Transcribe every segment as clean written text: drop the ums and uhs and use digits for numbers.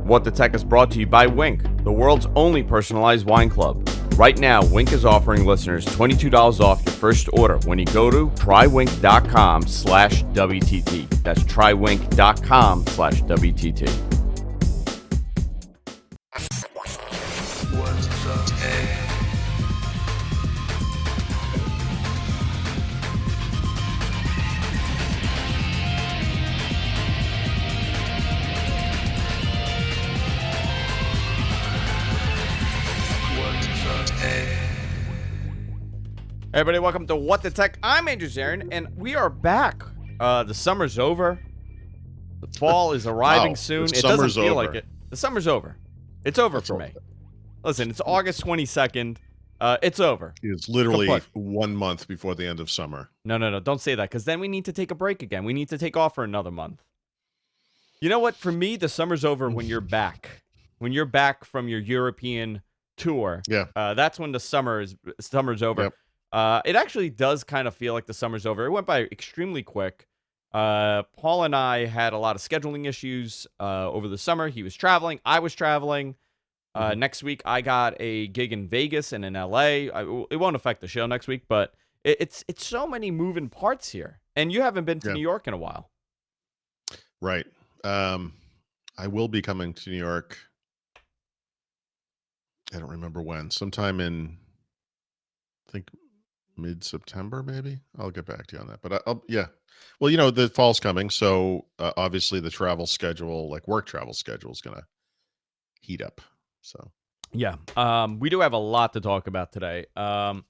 What the Tech is brought to you by Wink, the world's only personalized wine club. Right now, Wink is offering listeners $22 off your first order when you go to trywink.com/WTT. That's trywink.com/WTT. What's up, Ted? Hey everybody, welcome to What the Tech. I'm Andrew Zarin, and we are back. The summer's over. The fall is arriving soon. It doesn't feel like it. The summer's over. It's over for me. Listen, it's August 22nd. It's over. It's literally 1 month before the end of summer. No. Don't say that, because then we need to take a break again. We need to take off for another month. You know what? For me, the summer's over when you're back. When you're back from your European tour. Yeah. That's when the summer's over. Yep. It actually does kind of feel like the summer's over. It went by extremely quick. Paul and I had a lot of scheduling issues over the summer. He was traveling. I was traveling. Next week, I got a gig in Vegas and in LA. It won't affect the show next week, but it's so many moving parts here. And you haven't been to New York in a while. Right. I will be coming to New York. I don't remember when. Sometime in, I think, mid-September, maybe. I'll get back to you on that. But yeah. Well, the fall's coming, so obviously the travel schedule, like work travel schedule, is gonna heat up. So yeah, we do have a lot to talk about today. I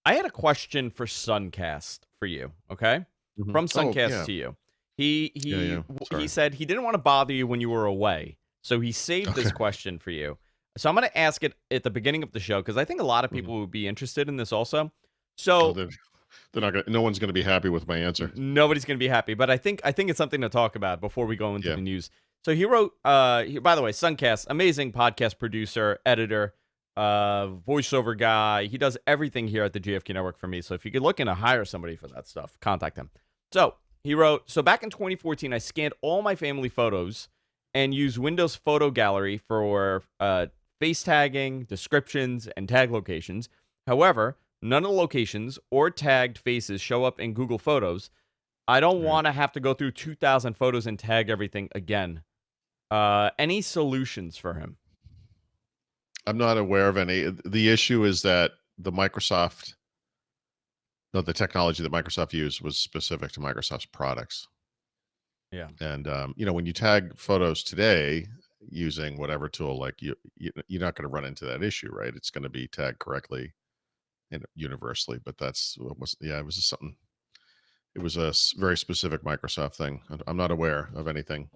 had a question for Suncast for you. Okay, from Suncast to you. He said he didn't want to bother you when you were away, so he saved this question for you. So I'm going to ask it at the beginning of the show because I think a lot of people would be interested in this also. So they're not gonna. No one's going to be happy with my answer. Nobody's going to be happy, but I think it's something to talk about before we go into the news. So he wrote. By the way, Suncast, amazing podcast producer, editor, voiceover guy. He does everything here at the GFQ Network for me. So if you could look in to hire somebody for that stuff, contact him. So he wrote. So back in 2014, I scanned all my family photos and used Windows Photo Gallery for face tagging, descriptions, and tag locations. However, none of the locations or tagged faces show up in Google Photos. I don't want to have to go through 2,000 photos and tag everything again. Any solutions for him? I'm not aware of any. The issue is that the technology that Microsoft used was specific to Microsoft's products. Yeah. And, when you tag photos today using whatever tool, like you're not going to run into that issue, right? It's going to be tagged correctly and universally, but it was just something. It was a very specific Microsoft thing. I'm not aware of anything.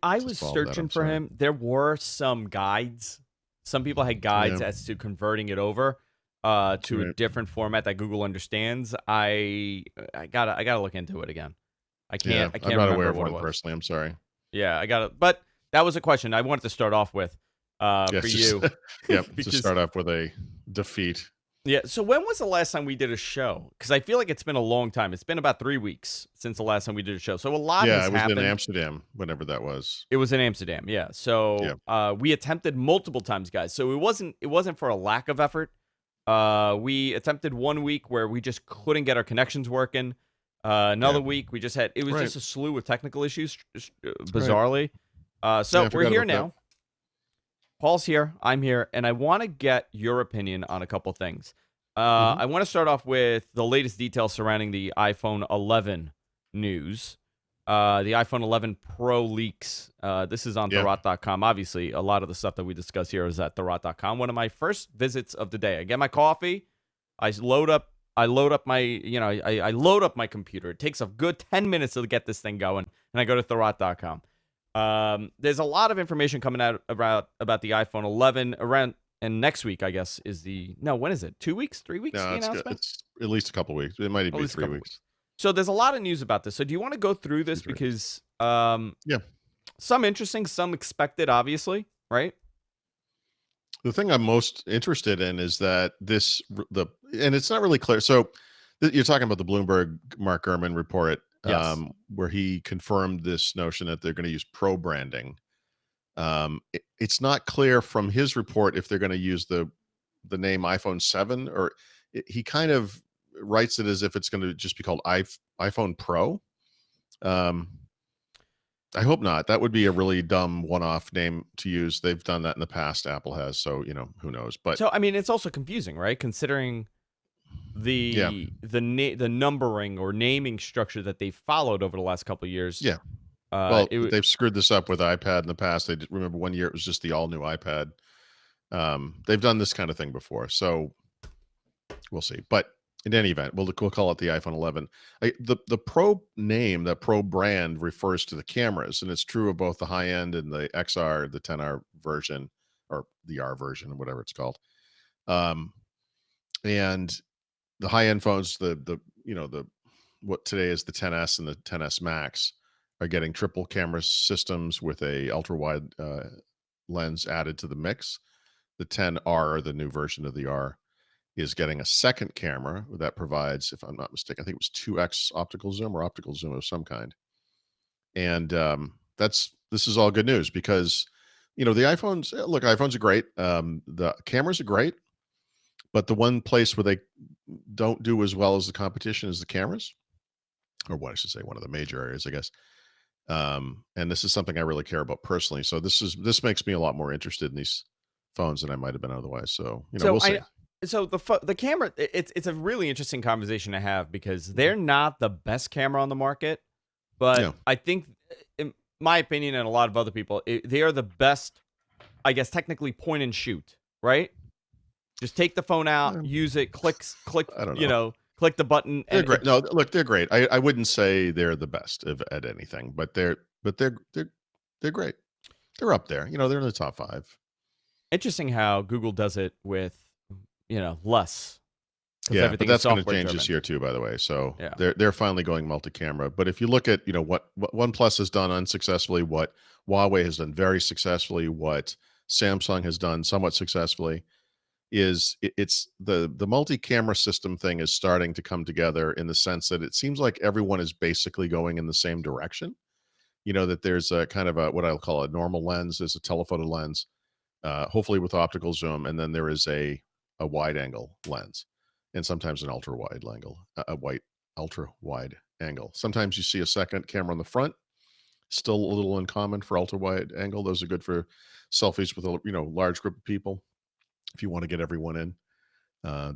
I was searching for him. There were some guides. Some people had guides as to converting it over to a different format that Google understands. I gotta look into it again. I can't I'm not aware of what one personally. I'm sorry. Yeah, I got it. But that was a question I wanted to start off with for you. Yeah, to start off with a defeat. Yeah, so when was the last time we did a show? Because I feel like it's been a long time. It's been about 3 weeks since the last time we did a show. So a lot has happened. Yeah, it was in Amsterdam, whenever that was. It was in Amsterdam, yeah. So we attempted multiple times, guys. So it wasn't for a lack of effort. We attempted 1 week where we just couldn't get our connections working. Another week we just had just a slew of technical issues, bizarrely. So we're here now. That. Paul's here, I'm here, and I want to get your opinion on a couple things. I want to start off with the latest details surrounding the iPhone 11 news. The iPhone 11 Pro leaks. This is on TheRot.com. Obviously, a lot of the stuff that we discuss here is at TheRot.com. One of my first visits of the day. I get my coffee. I load up my, I load up my computer. It takes a good 10 minutes to get this thing going, and I go to TheRot.com. There's a lot of information coming out about the iPhone 11 around, and next week, I guess, when is it? 2 weeks? 3 weeks? No, it's at least a couple weeks. It might even be 3 weeks. So there's a lot of news about this. So do you want to go through this? Because some interesting, some expected, obviously, right? The thing I'm most interested in is that and it's not really clear. So you're talking about the Bloomberg Mark Gurman report, where he confirmed this notion that they're going to use pro branding It's not clear from his report if they're going to use the name iPhone 7, or he kind of writes it as if it's going to just be called iPhone Pro. Um, I hope not. That would be a really dumb one-off name to use. They've done that in the past. Apple has, so who knows? But So I mean, it's also confusing, right? Considering yeah, the numbering or naming structure that they followed over the last couple of years. yeah. Well, It they've screwed this up with iPad in the past. Remember one year it was just the all new iPad. They've done this kind of thing before, so we'll see. But in any event, we'll call it the iPhone 11. The Pro name, the Pro brand, refers to the cameras, and it's true of both the high end and the XR, the 10R version, or the R version, whatever it's called. Um, and the high end phones, the what today is the 10s and the 10s Max, are getting triple camera systems with a ultra wide lens added to the mix. The 10R, the new version of the R, is getting a second camera that provides, if I'm not mistaken, I think it was 2x optical zoom or optical zoom of some kind. And this is all good news because the iPhones. Look, iPhones are great. The cameras are great, but the one place where they don't do as well as the competition is the cameras, or what I should say, one of the major areas, I guess. And this is something I really care about personally. So this makes me a lot more interested in these phones than I might have been otherwise. So so we'll see. the camera, it's a really interesting conversation to have because they're not the best camera on the market, but Yeah. I think, in my opinion, and a lot of other people, they are the best. I guess technically point and shoot, right? Just take the phone out, Um, use it, click, I don't know. click the button, They're and great. it. No, look, they're great. I wouldn't say they're the best at anything, but they're great. They're up there. They're in the top 5. Interesting how Google does it with less because Yeah, but everything is that's gonna software change this driven. year too, by the way. So Yeah. they're finally going multi-camera. But if you look at, what OnePlus has done unsuccessfully, what Huawei has done very successfully, what Samsung has done somewhat successfully, it's the multi-camera system thing is starting to come together in the sense that it seems like everyone is basically going in the same direction. That there's a kind of a what I'll call a normal lens, there's a telephoto lens, hopefully with optical zoom, and then there is a wide angle lens, and sometimes an ultra wide angle, a white ultra wide angle. Sometimes you see a second camera on the front, still a little uncommon for ultra wide angle. Those are good for selfies with a large group of people if you want to get everyone in.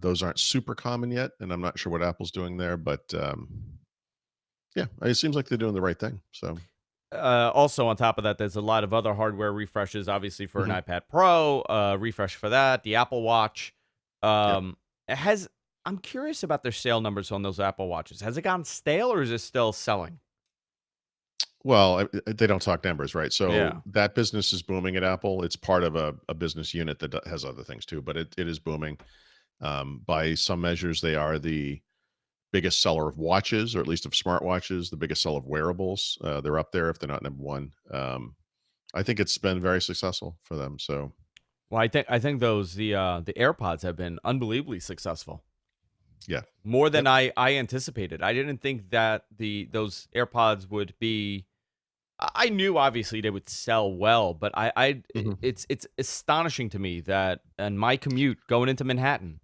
Those aren't super common yet, and I'm not sure what Apple's doing there, but yeah, it seems like they're doing the right thing. So Also, on top of that, there's a lot of other hardware refreshes, obviously for an mhm, iPad Pro, refresh for that, the Apple Watch. yep. It has. I'm curious about their sale numbers on those Apple Watches. Has it gone stale or is it still selling? Well, they don't talk numbers, right? So Yeah. that business is booming at Apple. It's part of a business unit that has other things too, but it is booming. By some measures, they are the biggest seller of watches, or at least of smartwatches, the biggest seller of wearables. They're up there if they're not number one. I think it's been very successful for them. So Well, I think the AirPods have been unbelievably successful. yeah, More yep, than I anticipated. I didn't think that those AirPods would be. I knew obviously they would sell well, but mhm. it's astonishing to me that in my commute going into Manhattan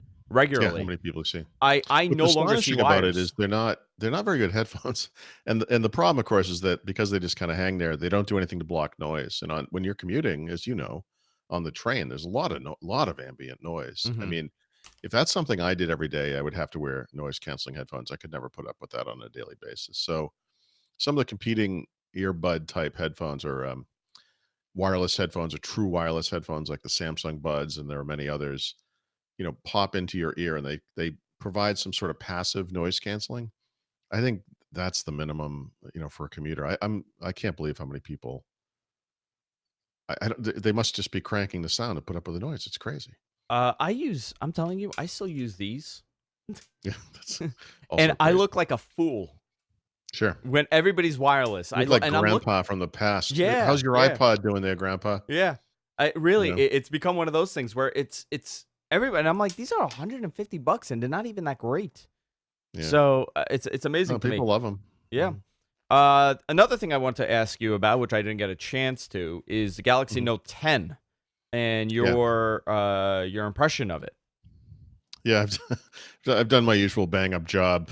Yeah, how regularly, many people you see? I What's no longer see astonishing about it is wires. they're not very good headphones, and the problem, of course, is that because they just kind of hang there, they don't do anything to block noise. And when you're commuting, as you know, on the train, there's a lot of ambient noise. I Mhm. mean, if that's something I did every day, I would have to wear noise canceling headphones. I could never put up with that on a daily basis. So some of the competing earbud type headphones, or wireless headphones, or true wireless headphones, like the Samsung Buds, and there are many others, pop into your ear, and they provide some sort of passive noise canceling. I think that's the minimum, for a commuter. I can't believe how many people. I don't, they must just be cranking the sound to put up with the noise. It's crazy. I'm telling you, I still use these, Yeah, that's and also I crazy. look like a fool Sure, when everybody's wireless. you look like And I'm look. grandpa from the past. Yeah, How's your yeah, iPod doing there, grandpa? yeah. You Really, know, it's become one of those things where it's everybody. And I'm like, these are $150, and they're not even that great. yeah. So it's No, amazing to me. people love them. Yeah. Another thing I want to ask you about, which I didn't get a chance to, is the Galaxy Mhm. Note 10 and Yeah. your impression of it. Yeah, I've done my usual bang up job,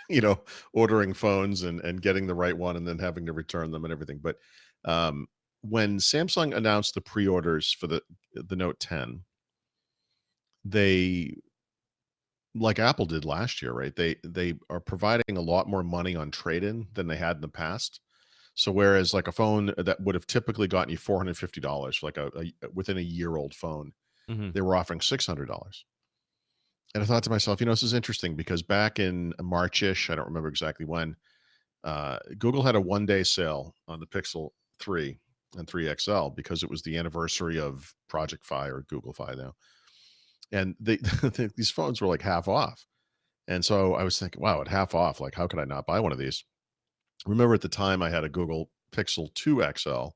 you know, ordering phones and getting the right one and then having to return them and everything. But um, when Samsung announced the pre-orders for the Note 10, they like Apple did last year, right? They are providing a lot more money on trade-in than they had in the past. So whereas like a phone that would have typically gotten you $450 for like within a year old phone, Hmm. they were offering $600. And I thought to myself, this is interesting because back in March-ish, I don't remember exactly when, Google had a one-day sale on the Pixel 3 and 3 XL because it was the anniversary of Project Fi or Google Fi now. And these phones were like half off. And so I was thinking, wow, at half off, like how could I not buy one of these? Remember at the time I had a Google Pixel 2 XL,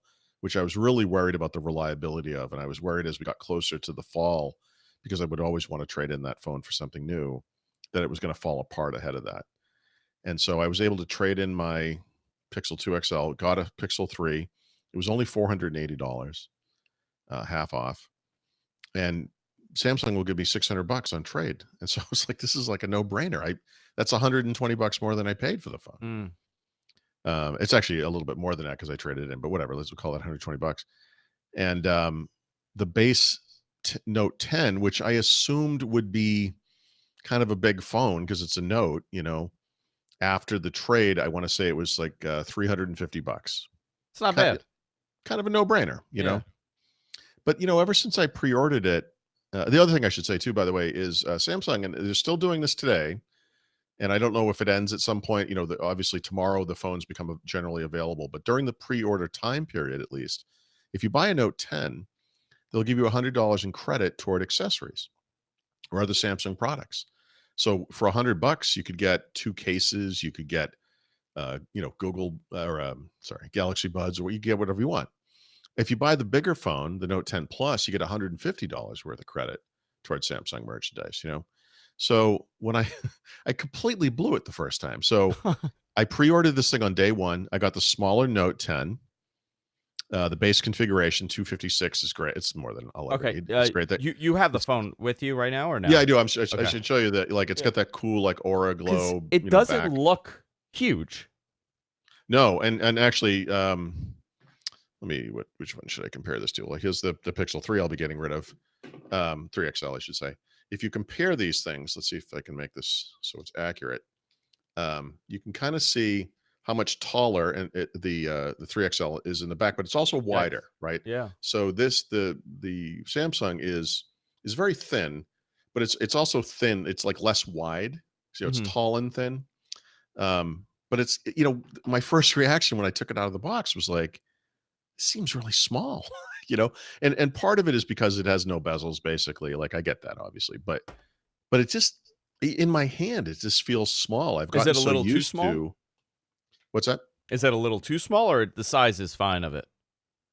which I was really worried about the reliability of. And I was worried as we got closer to the fall, because I would always want to trade in that phone for something new, that it was going to fall apart ahead of that. And so I was able to trade in my Pixel 2 XL, got a Pixel 3. It was only $480, half off. And Samsung will give me $600 on trade. And so I was like, this is like a no brainer. That's $120 more than I paid for the phone. Mm. It's actually a little bit more than that because I traded it in, but whatever. Let's call it $120. And the base Note 10, which I assumed would be kind of a big phone because it's a Note, after the trade, I want to say it was like $350. It's not Kind bad. kind of a no brainer, Yeah. But ever since I pre-ordered it, the other thing I should say too, by the way, is Samsung, and they're still doing this today. And I don't know if it ends at some point. Obviously tomorrow the phones become generally available, but during the pre-order time period, at least, if you buy a Note 10, they'll give you $100 in credit toward accessories or other Samsung products. So for $100, you could get two cases. You could get, Google or sorry, Galaxy Buds, or you get whatever you want. If you buy the bigger phone, the Note 10 Plus, you get $150 worth of credit towards Samsung merchandise. So when I I completely blew it the first time. So I pre-ordered this thing on day one. I got the smaller Note 10. The base configuration 256 is great. It's more than I'll ever Okay. need. It's great that You have the it's phone with you right now or yeah, no? I do. I Okay. should show you that. Like it's Yeah. got that cool like aura Because glow, it doesn't back. look huge. No, and actually, let me which one should I compare this to? Like here's the Pixel 3 I'll be getting rid of. 3 XL, I should say. If you compare these things, let's see if I can make this so it's accurate. You can kind of see how much taller and the 3 XL is in the back, but it's also Yikes. wider, right? Yeah. So the Samsung is very thin, but it's also thin. It's like less wide, so it's Hmm. tall and thin. But it's my first reaction when I took it out of the box was like, seems really small, you know? And part of it is because it has no bezels, basically. Like, I get that, obviously, but it just in my hand, it just feels small. I've Is gotten it a so little too used small? to what's that? Is it a little too small or the size is fine of it?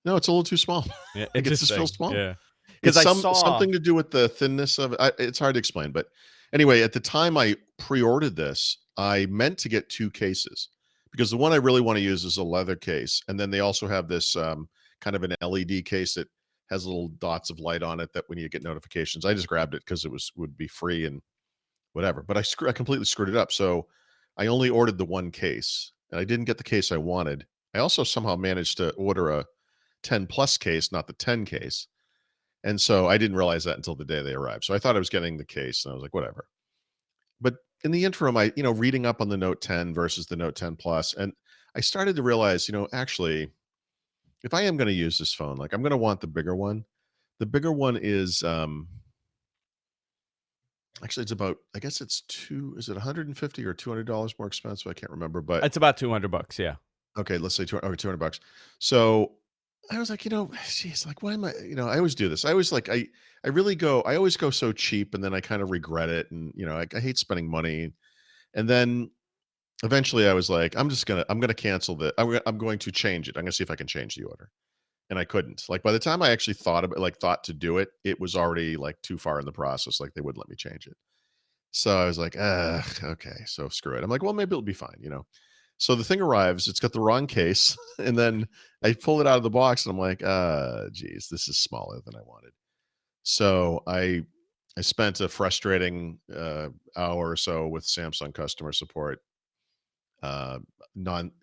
No, it's a little too small. Yeah, Like, it just feels interesting. small. Yeah. Because It's I saw. something to do with the thinness of it. It's hard to explain, but anyway, at the time I pre-ordered this, I meant to get 2 cases because the one I really wanna use is a leather case, and then they also have this, kind of an LED case that has little dots of light on it that when you get notifications. I just grabbed it because it would be free and whatever, but I completely screwed it up. So I only ordered the 1 case, and I didn't get the case I wanted. I also somehow managed to order a 10 plus case, not the 10 case. And so I didn't realize that until the day they arrived. So I thought I was getting the case and I was like, whatever. But in the interim, reading up on the Note 10 versus the Note 10 Plus, and I started to realize, actually, if I am going to use this phone, like I'm going to want the bigger one. The bigger one is actually it's about, I guess it's is it 150 or $200 more expensive? I can't remember, but It's about $200. Yeah. okay, let's say 200 bucks. So I was like, geez, like, why am I, I always do this. I always like, I always go so cheap and then I kind of regret it. And, I hate spending money. And then eventually I was like, I'm going to cancel I'm going to change it. I'm going to see if I can change the order. And I couldn't. Like, by the time I actually thought to do it, it was already like too far in the process. Like, they wouldn't let me change it. So I was like, okay, so screw it. I'm like, well, maybe it'll be fine. So the thing arrives, it's got the wrong case, and then I pull it out of the box, and I'm like, geez, this is smaller than I wanted." So I spent a frustrating, hour or so with Samsung customer support. Uh,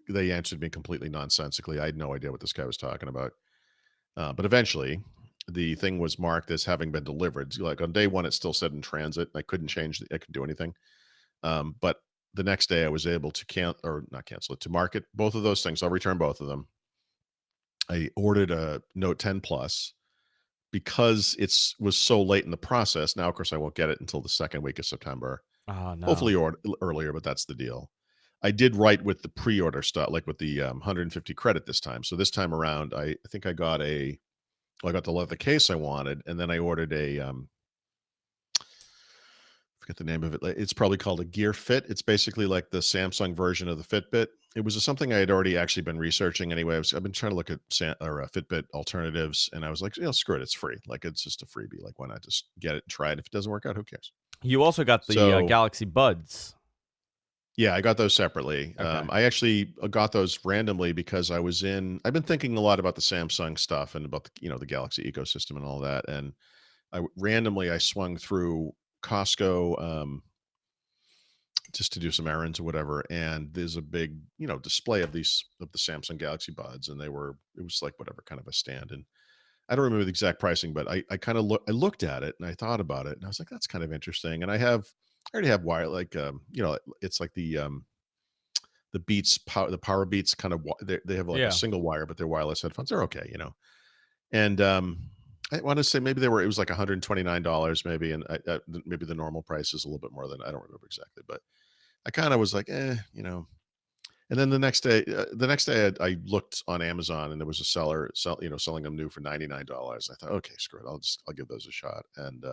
they answered me completely nonsensically. I had no idea what this guy was talking about. But eventually, the thing was marked as having been delivered. So, like, on day 1, it still said in transit. I couldn't I couldn't do anything. But the next day, I was able to or not cancel it, to market both of those things. I'll return both of them. I ordered a Note 10 Plus because it's was so late in the process. Now, of course, I won't get it until the second week of September. Oh Hopefully, no. earlier, but that's the deal. I did write with the pre-order stuff, like with the 150 credit this time. So this time around, I think I got I got the leather case I wanted, and then I ordered a forget the name of it. It's probably called a Gear Fit. It's basically like the Samsung version of the Fitbit. It was something I had already actually been researching anyway. I've been trying to look at Fitbit alternatives, and I was like, screw it, it's free. Like, it's just a freebie. Like, why not just get it and try it? If it doesn't work out, who cares? You also got the So Galaxy Buds. yeah, I got those separately. Okay. I actually got those randomly because I've been thinking a lot about the Samsung stuff and about the Galaxy ecosystem and all that. And randomly I swung through Costco, just to do some errands or whatever. And there's a big, display of the Samsung Galaxy Buds, and it was like whatever kind of a stand. And I don't remember the exact pricing, but I kind of looked at it and I thought about it, and I was like, that's kind of interesting. And I already have wire, like, it's like the the Power Beats kind of they have like a Yeah. single wire, but they're wireless headphones. They're okay. And I want to say maybe it was like $129 maybe, and maybe the normal price is a little bit more than, I don't remember exactly,. But I kind of was like, And then the next day I looked on Amazon, and there was a selling them new for $99. I thought, okay, screw it, I'll give those a shot. And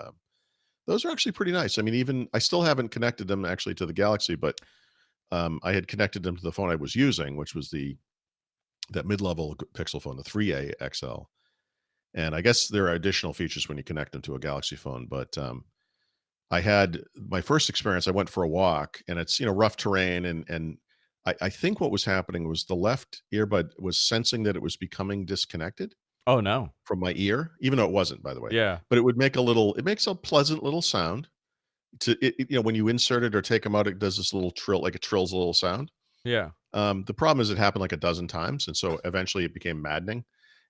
those are actually pretty nice. I mean, even I still haven't connected them actually to the Galaxy, but I had connected them to the phone I was using, which was that mid-level Pixel phone, the 3A XL. And I guess there are additional features when you connect them to a Galaxy phone. But I had my first experience. I went for a walk, and it's rough terrain, and I think what was happening was the left earbud was sensing that it was becoming disconnected Oh no. from my ear, even though it wasn't, by the way. Yeah. But it makes a pleasant little sound when you insert it or take them out. It does this little trill, like it trills a little sound. Yeah. The problem is it happened like a dozen times, and so eventually it became maddening.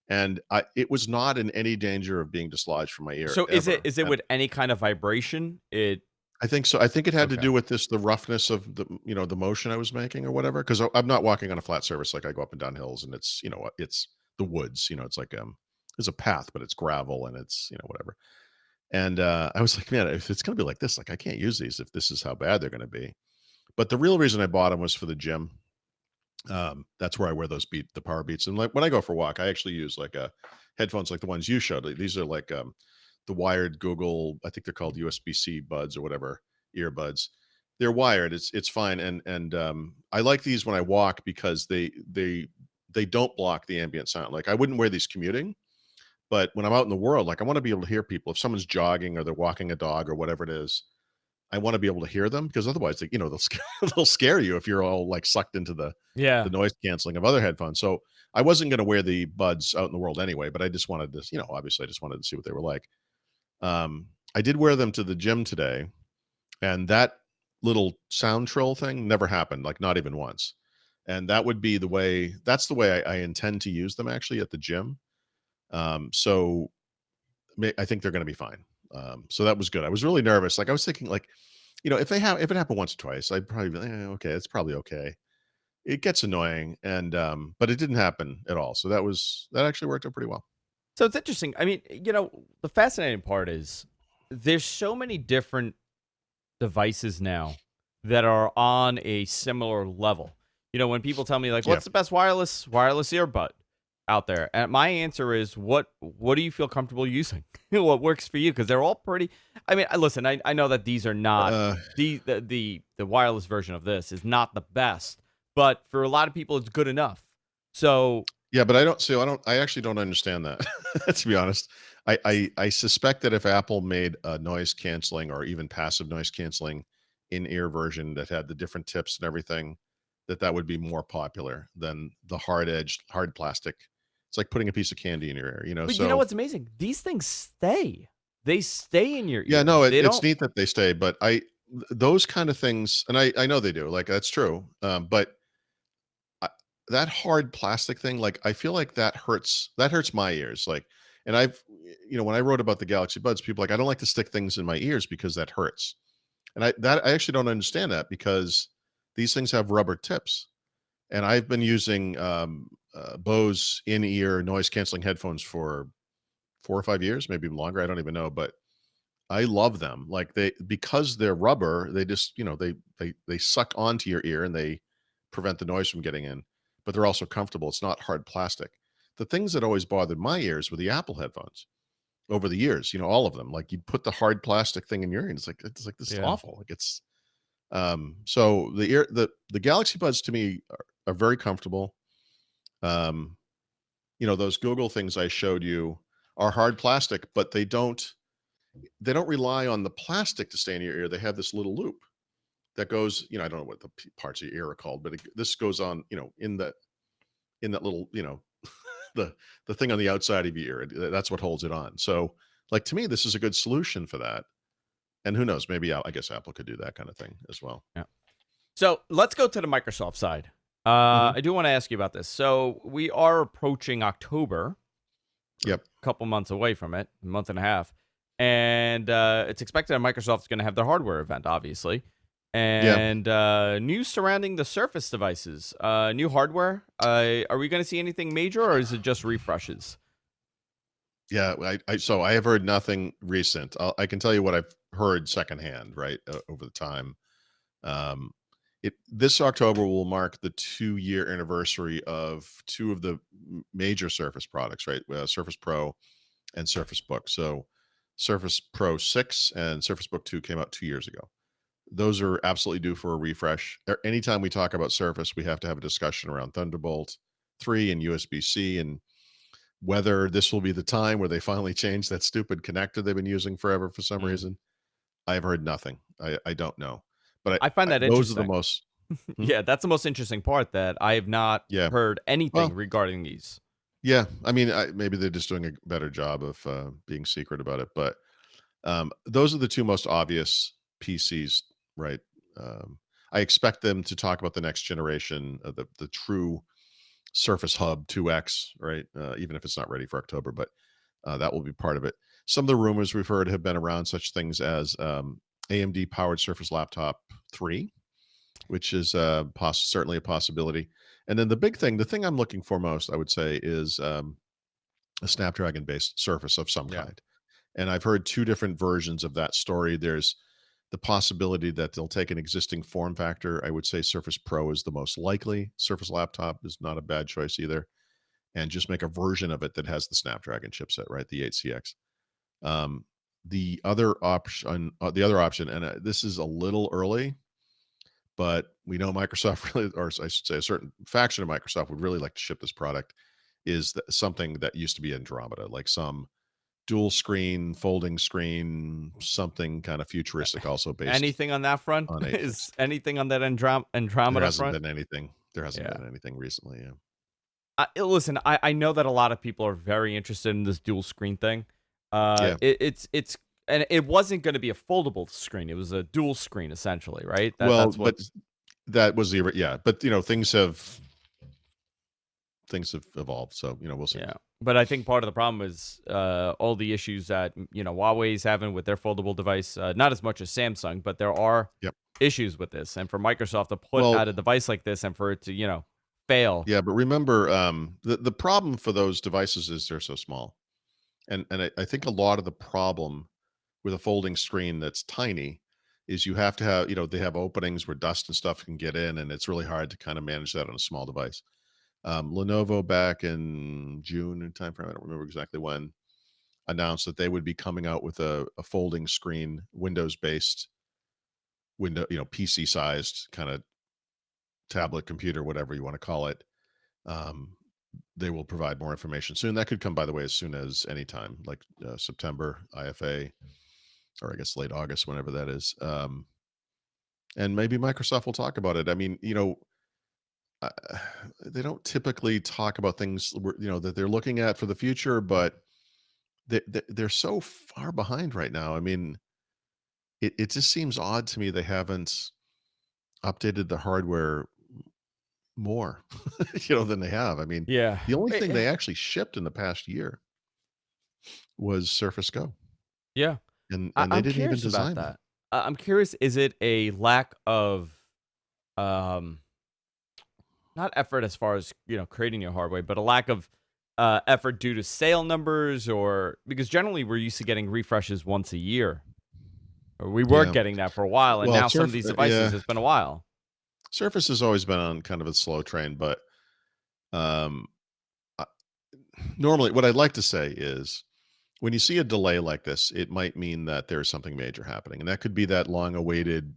And it was not in any danger of being dislodged from my ear So is it ever. with any kind of vibration? It I think so. I think it had to okay. do with the roughness of the motion I was making or whatever. Because I'm not walking on a flat surface. Like, I go up and down hills, and it's the woods. It's like there's a path, but it's gravel, and it's whatever. And I was like, man, if it's gonna be like this, like, I can't use these if this is how bad they're gonna be. But the real reason I bought them was for the gym. That's where I wear the power beats. And like when I go for a walk, I actually use like headphones like the ones you showed. Like, these are like the wired Google, I think they're called USB-C buds or whatever, earbuds. They're wired. It's fine. And I like these when I walk because they don't block the ambient sound. Like, I wouldn't wear these commuting, but when I'm out in the world, like, I want to be able to hear people. If someone's jogging or they're walking a dog or whatever it is, I wanna be able to hear them, because otherwise, they'll they'll scare you if you're all, like, sucked into the Yeah. noise canceling of other headphones. So, I wasn't gonna wear the buds out in the world anyway, but I just wanted to, obviously, I just wanted to see what they were like. I did wear them to the gym today, and that little sound trill thing never happened, like, not even once. And that's the way I intend to use them actually at the gym. So I think they're gonna be fine. So that was good. I was really nervous. Like, I was thinking, like, if it happened once or twice, I'd probably be like, okay, it's probably okay. It gets annoying, and but it didn't happen at all. So that actually worked out pretty well. So it's interesting. I mean, the fascinating part is there's so many different devices now that are on a similar level. When people tell me like, Yeah. "What's the best wireless earbud out there?" and my answer is, "What do you feel comfortable using? What works for you?" Because they're all pretty. I mean, listen, I know that these are not Uh, the wireless version of this is not the best, but for a lot of people, it's good enough. So yeah, but I actually don't understand that. To be honest. I suspect that if Apple made a noise canceling or even passive noise canceling in-ear version that had the different tips and everything, that would be more popular than the hard edged, hard plastic. It's like putting a piece of candy in your ear, you know. But you know So what's amazing? These things stay. They stay in your yeah, no, ears. They it's don't. neat that they stay, but those kind of things, and I know they do. Like that's true, but I, that hard plastic thing, like I feel like that hurts. That hurts my ears. Like, and when I wrote about the Galaxy Buds, people like I don't like to stick things in my ears because that hurts. And I actually don't understand that because these things have rubber tips. And I've been using Bose in-ear noise canceling headphones for 4 or 5 years, maybe even longer. I don't even know, but I love them. Like because they're rubber, they just they suck onto your ear and they prevent the noise from getting in. But they're also comfortable. It's not hard plastic. The things that always bothered my ears were the Apple headphones over the years. All of them. Like you'd put the hard plastic thing in your ear, and it's like this is Yeah. awful. Like it's so the Galaxy Buds to me are very comfortable. Um, those Google things I showed you are hard plastic, but they don't rely on the plastic to stay in your ear. They have this little loop that goes, I don't know what the parts of your ear are called, but this goes on, in that little, the the thing on the outside of your ear. That's what holds it on. So, like to me, this is a good solution for that. And who knows? Maybe I guess Apple could do that kind of thing as well. Yeah. So let's go to the Microsoft side. Hmm. I do want to ask you about this. So we are approaching October, Yep. a couple months away from it, a month and a half, and it's expected that Microsoft's going to have their hardware event, obviously, Yeah. and news surrounding the Surface devices, new hardware. Are we going to see anything major, or is it just refreshes? Yeah, so I have heard nothing recent. I can tell you what I've heard secondhand, right, over the time. Um, this October will mark the 2-year anniversary of two of the major Surface products, right? Surface Pro and Surface Book. So, Surface Pro 6 and Surface Book 2 came out 2 years ago. Those are absolutely due for a refresh. Anytime we talk about Surface, we have to have a discussion around Thunderbolt 3 and USB C and whether this will be the time where they finally change that stupid connector they've been using forever for some Mm. reason. I've heard nothing. I don't know, but I find that those are the interesting. most. Hmm? Yeah, that's the most interesting part that I have not Yeah. heard anything Well, regarding these. yeah. I mean, maybe they're just doing a better job of being secret about it, but those are the two most obvious PCs, right? Um, I expect them to talk about the next generation of the true Surface Hub 2X, right? Even if it's not ready for October, but that will be part of it. Some of the rumors we've heard have been around such things as AMD powered Surface Laptop 3, which is certainly a possibility. And then the thing I'm looking for most, I would say, is a Snapdragon based Surface of some Yeah. kind. And I've heard two different versions of that story. There's the possibility that they'll take an existing form factor. I would say Surface Pro is the most likely. Surface Laptop is not a bad choice either. And just make a version of it that has the Snapdragon chipset, right? The 8CX. Um, the other option, and this is a little early, but we know Microsoft really, or I should say, a certain faction of Microsoft would really like to ship this product. Is something that used to be Andromeda, like some dual screen, folding screen, something kind of futuristic, also based Anything on that front? on Is ASICs. anything on that There Andromeda hasn't front? been anything. There hasn't Yeah. been anything recently. Yeah. Listen, I know that a lot of people are very interested in this dual screen thing. Yeah. It's and it wasn't going to be a foldable screen. It was a dual screen essentially, right? Well, That's but what's that was yeah. But things have evolved. So we'll see. yeah. But I think part of the problem is all the issues that Huawei's having with their foldable device. Not as much as Samsung, but there are Yep. issues with this. And for Microsoft to put Well, out a device like this and for it to fail, yeah, but remember, the problem for those devices is they're so small, and I think a lot of the problem with a folding screen that's tiny is you have to have they have openings where dust and stuff can get in, and it's really hard to kind of manage that on a small device. Lenovo back in June in timeframe, I don't remember exactly when, announced that they would be coming out with a folding screen, Windows based PC sized kind of tablet computer, whatever you want to call it. Um, they will provide more information soon. That could come, by the way, as soon as any time, like September IFA, or I guess late August, whenever that is. And maybe Microsoft will talk about it. I mean, uh, they don't typically talk about things that they're looking at for the future, but they're so far behind right now. I mean, it just seems odd to me they haven't updated the hardware more, than they have. I mean, Yeah. the only thing they actually shipped in the past year was Surface Go, Yeah. and they I'm didn't even curious about design that. that. I'm curious, is it a lack of um not effort as far as, creating your hardware, but a lack of effort due to sale numbers, or because generally we're used to getting refreshes once a year. Or we were Yeah. getting that for a while, and Well, now some of these devices, yeah, it's been a while. Surface has always been on kind of a slow train, but um, uh, normally, what I'd like to say is when you see a delay like this, it might mean that there's something major happening, and that could be that long-awaited,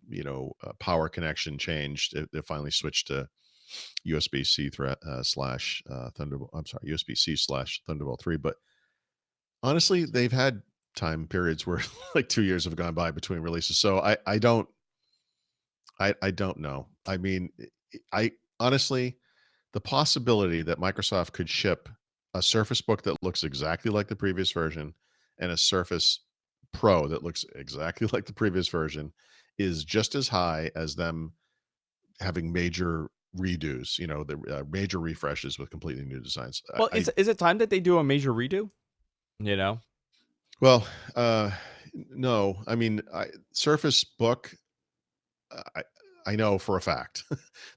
power connection change. They finally switched to USB-C slash Thunderbolt. I'm sorry, USB-C slash Thunderbolt 3. But honestly, they've had time periods where like 2 years have gone by between releases. So I don't know. I mean, I honestly, the possibility that Microsoft could ship a Surface Book that looks exactly like the previous version and a Surface Pro that looks exactly like the previous version is just as high as them having major redos, the major refreshes with completely new designs. Well, is it time that they do a major redo? You know? Well, no, I mean, Surface Book, I I know for a fact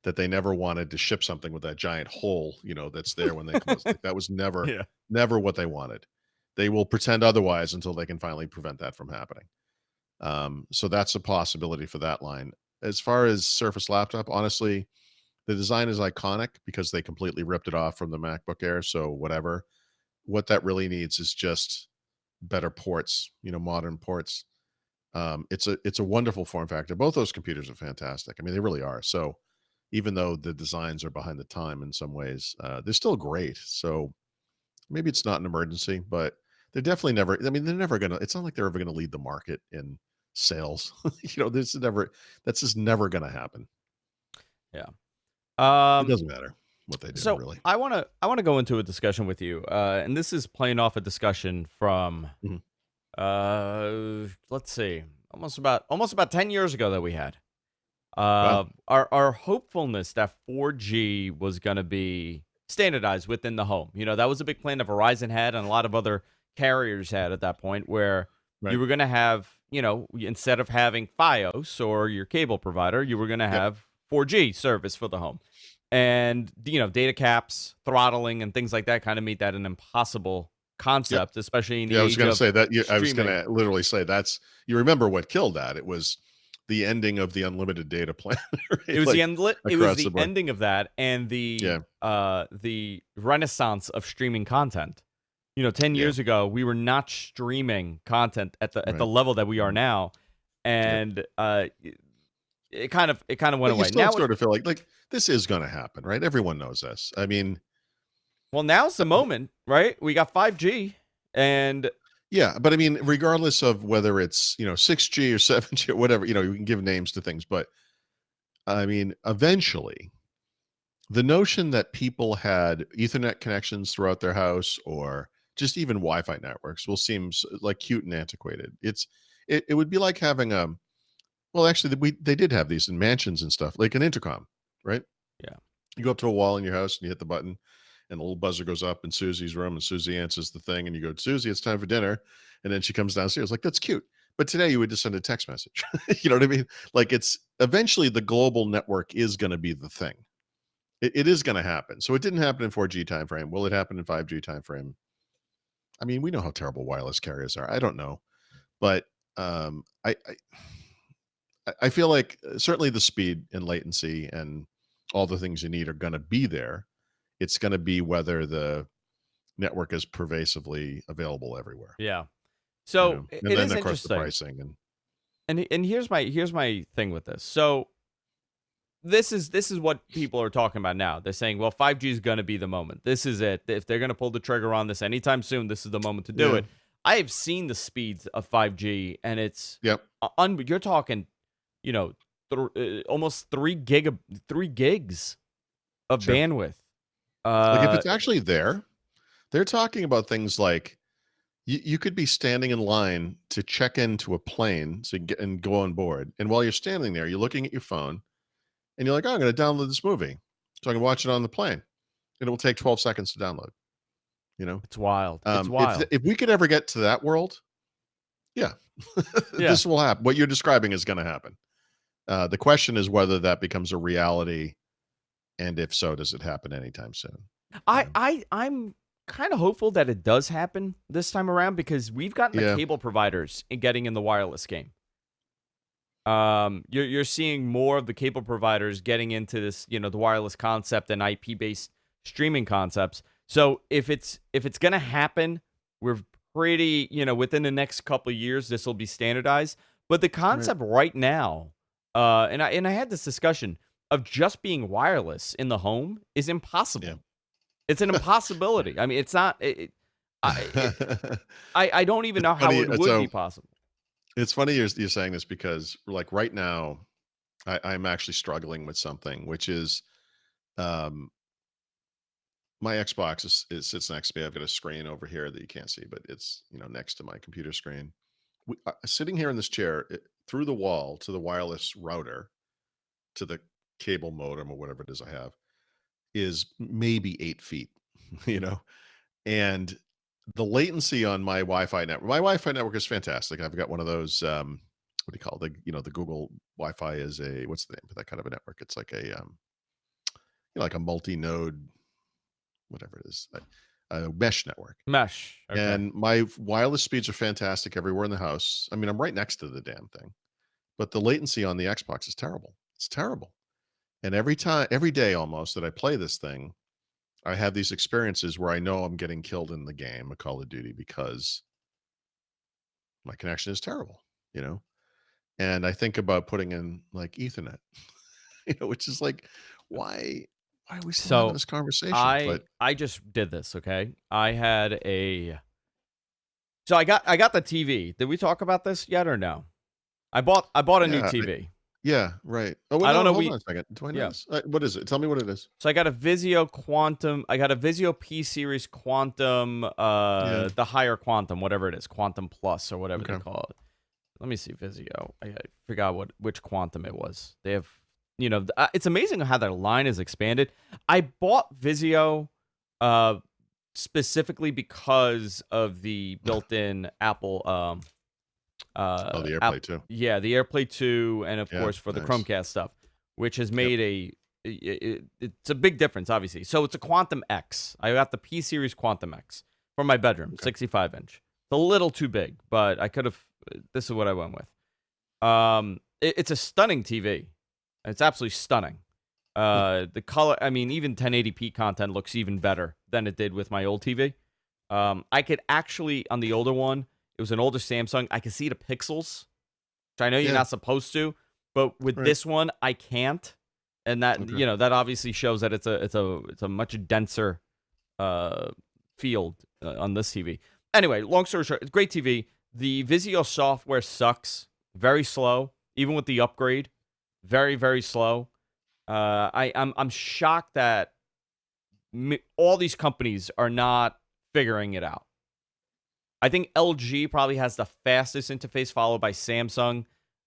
that they never wanted to ship something with that giant hole, that's there when they close. Like that was never, Yeah. never what they wanted. They will pretend otherwise until they can finally prevent that from happening. So that's a possibility for that line. As far as Surface Laptop, honestly, the design is iconic because they completely ripped it off from the MacBook Air. So whatever. What that really needs is just better ports, modern ports. It's a wonderful form factor. Both those computers are fantastic. I mean, they really are. So even though the designs are behind the time in some ways, they're still great. So maybe it's not an emergency, but they're definitely never. I mean, they're never gonna. It's not like they're ever gonna lead the market in sales. This is never. That's just never gonna happen. Yeah. It Um, doesn't matter what they do, so really. I wanna go into a discussion with you, and this is playing off a discussion from Mhm. let's see, almost about 10 years ago that we had. Wow. Our hopefulness that 4G was gonna be standardized within the home. That was a big plan that Verizon had and a lot of other carriers had at that point, where you Right. were gonna have, instead of having Fios or your cable provider, you were gonna Yep. have 4G service for the home. And, data caps, throttling, and things like that kind of made that an impossible Yep. concept, especially in Yeah, the I was age gonna of say that. I was streaming. gonna literally say that's. You remember what killed that? It was the ending of the unlimited data plan, It right? was Like across the the board. ending of that and Yeah. the renaissance of streaming content. 10 Yeah. years ago, we were not streaming content at the Right. level that we are Mhm. now, Yep. and it kind of went But you away. still Now with sort of feel like this is gonna happen, right? Everyone knows this. I mean, Well, now's the uh, moment, right? We got 5G, and yeah, but I mean, regardless of whether it's 6G or 7G or whatever, you can give names to things, but I mean, eventually, the notion that people had Ethernet connections throughout their house or just even Wi-Fi networks will seem like cute and antiquated. It would be like having a well, actually, they did have these in mansions and stuff, like an intercom, right? yeah, You go up to a wall in your house and you hit the button, and the little buzzer goes up in Susie's room, and Susie answers the thing, and you go, Susie, it's time for dinner. And then she comes downstairs. Like, that's cute. But today you would just send a text message. You know what I mean? Like, it's eventually the global network is going to be the thing. It is going to happen. So it didn't happen in 4G timeframe. Will it happen in 5G timeframe? I mean, we know how terrible wireless carriers are. I don't know. But I feel like certainly the speed and latency and all the things you need are going to be there. It's going to be whether the network is pervasively available everywhere, yeah. So and it then is of course the interesting, pricing and and here's my thing with this. So this is what people are talking about now. They're saying, well, 5G is going to be the moment. This is it. If they're going to pull the trigger on this anytime soon, this is the moment to do yeah, it. I have seen the speeds of 5G, and it's yep, you're talking, you know, almost 3 gigs of Sure. bandwidth. Like if Uh, it's actually there, they're talking about things like you could be standing in line to check into a plane so you can get and go on board. And while you're standing there, you're looking at your phone and you're like, oh, I'm going to download this movie so I can watch it on the plane. And it will take 12 seconds to download, you know? it's wild. It's If wild. if we could ever get to that world, yeah, Yeah. this will happen. What you're describing is going to happen. The question is whether that becomes a reality, and if so, does it happen anytime soon? You know? I'm kind of hopeful that it does happen this time around because we've gotten the Yeah, cable providers in getting in the wireless game. You're seeing more of the cable providers getting into this, the wireless concept and IP based streaming concepts. So if it's gonna happen, we're pretty, within the next couple of years, this will be standardized. But the right. concept right now, and I had this discussion of just being wireless in the home is Yeah. impossible. It's an impossibility. I mean, it's not. It, I don't even know how Funny. it would So be possible. it's funny you're saying this because, like, right now, I'm actually struggling with something, which is um, my Xbox is sits next to me. I've got a screen over here that you can't see, but it's next to my computer screen. Sitting here in this chair, through the wall to the wireless router to the cable modem or whatever it is I have is maybe 8 feet. you know, and the latency on my Wi-Fi network is fantastic. I've got one of those. What do you call it? The Google Wi-Fi is a what's the name of that kind of a network? It's like a like a multi-node, whatever it is, a mesh network. Mesh. Okay. And my wireless speeds are fantastic everywhere in the house. I mean, I'm right next to the damn thing, but the latency on the Xbox is terrible. It's terrible. And every day almost that I play this thing, I have these experiences where I know I'm getting killed in the game of Call of Duty because my connection is terrible, you know? And I think about putting in like Ethernet, which is like, why are we still having So this conversation? I But I just did this, okay? I got the TV. Did we talk about this yet or no? I bought a new yeah, TV. yeah, right. Oh, well, I don't no, know hold on we a second. Do I know yeah. this? What is it? Tell me what it is. So I got a Vizio Quantum. I got a Vizio P series Quantum Yeah. the higher Quantum, whatever it is, Quantum Plus or whatever they Okay. call it. Let me see Vizio. I forgot which Quantum it was. They have it's amazing how their line is expanded. I bought Vizio uh specifically because of the built-in Apple Oh, the app AirPlay too. yeah, the AirPlay 2 and of Yeah, course for the nice. Chromecast stuff, which has Yep. made it's a big difference obviously. So it's a Quantum X. I got the P series Quantum X for my bedroom, Okay. 65-inch. It's a little too big, but I could have this is what I went with. It's a stunning TV. It's absolutely stunning. Hmm. The color, I mean, even 1080p content looks even better than it did with my old TV. I could actually, on the older one, it was an older Samsung, I could see the pixels, which I know you're Yeah. not supposed to, but with Right. this one, I can't. And that, Okay. that obviously shows that it's a much denser uh, field on this TV. Anyway, long story short, it's great TV. The Vizio software sucks, very slow, even with the upgrade, very very slow. I'm shocked that all these companies are not figuring it out. I think LG probably has the fastest interface, followed by Samsung.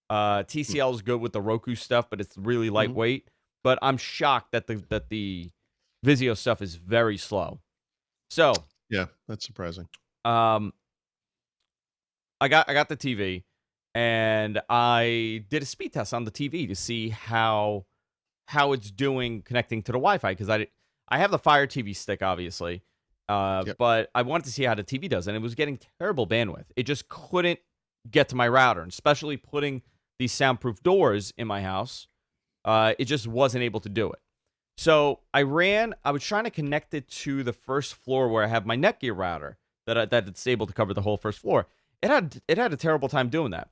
Hmm. TCL is good with the Roku stuff, but it's really Mhm. lightweight. But I'm shocked that the Vizio stuff is very slow. So Yeah, that's surprising. Um, I got the TV, and I did a speed test on the TV to see how it's doing connecting to the Wi-Fi because I have the Fire TV stick obviously, Yep. but I wanted to see how the TV does, and it was getting terrible bandwidth. It just couldn't get to my router, and especially putting these soundproof doors in my house, it just wasn't able to do it. So I was trying to connect it to the first floor where I have my Netgear router that it's able to cover the whole first floor. It had a terrible time doing that.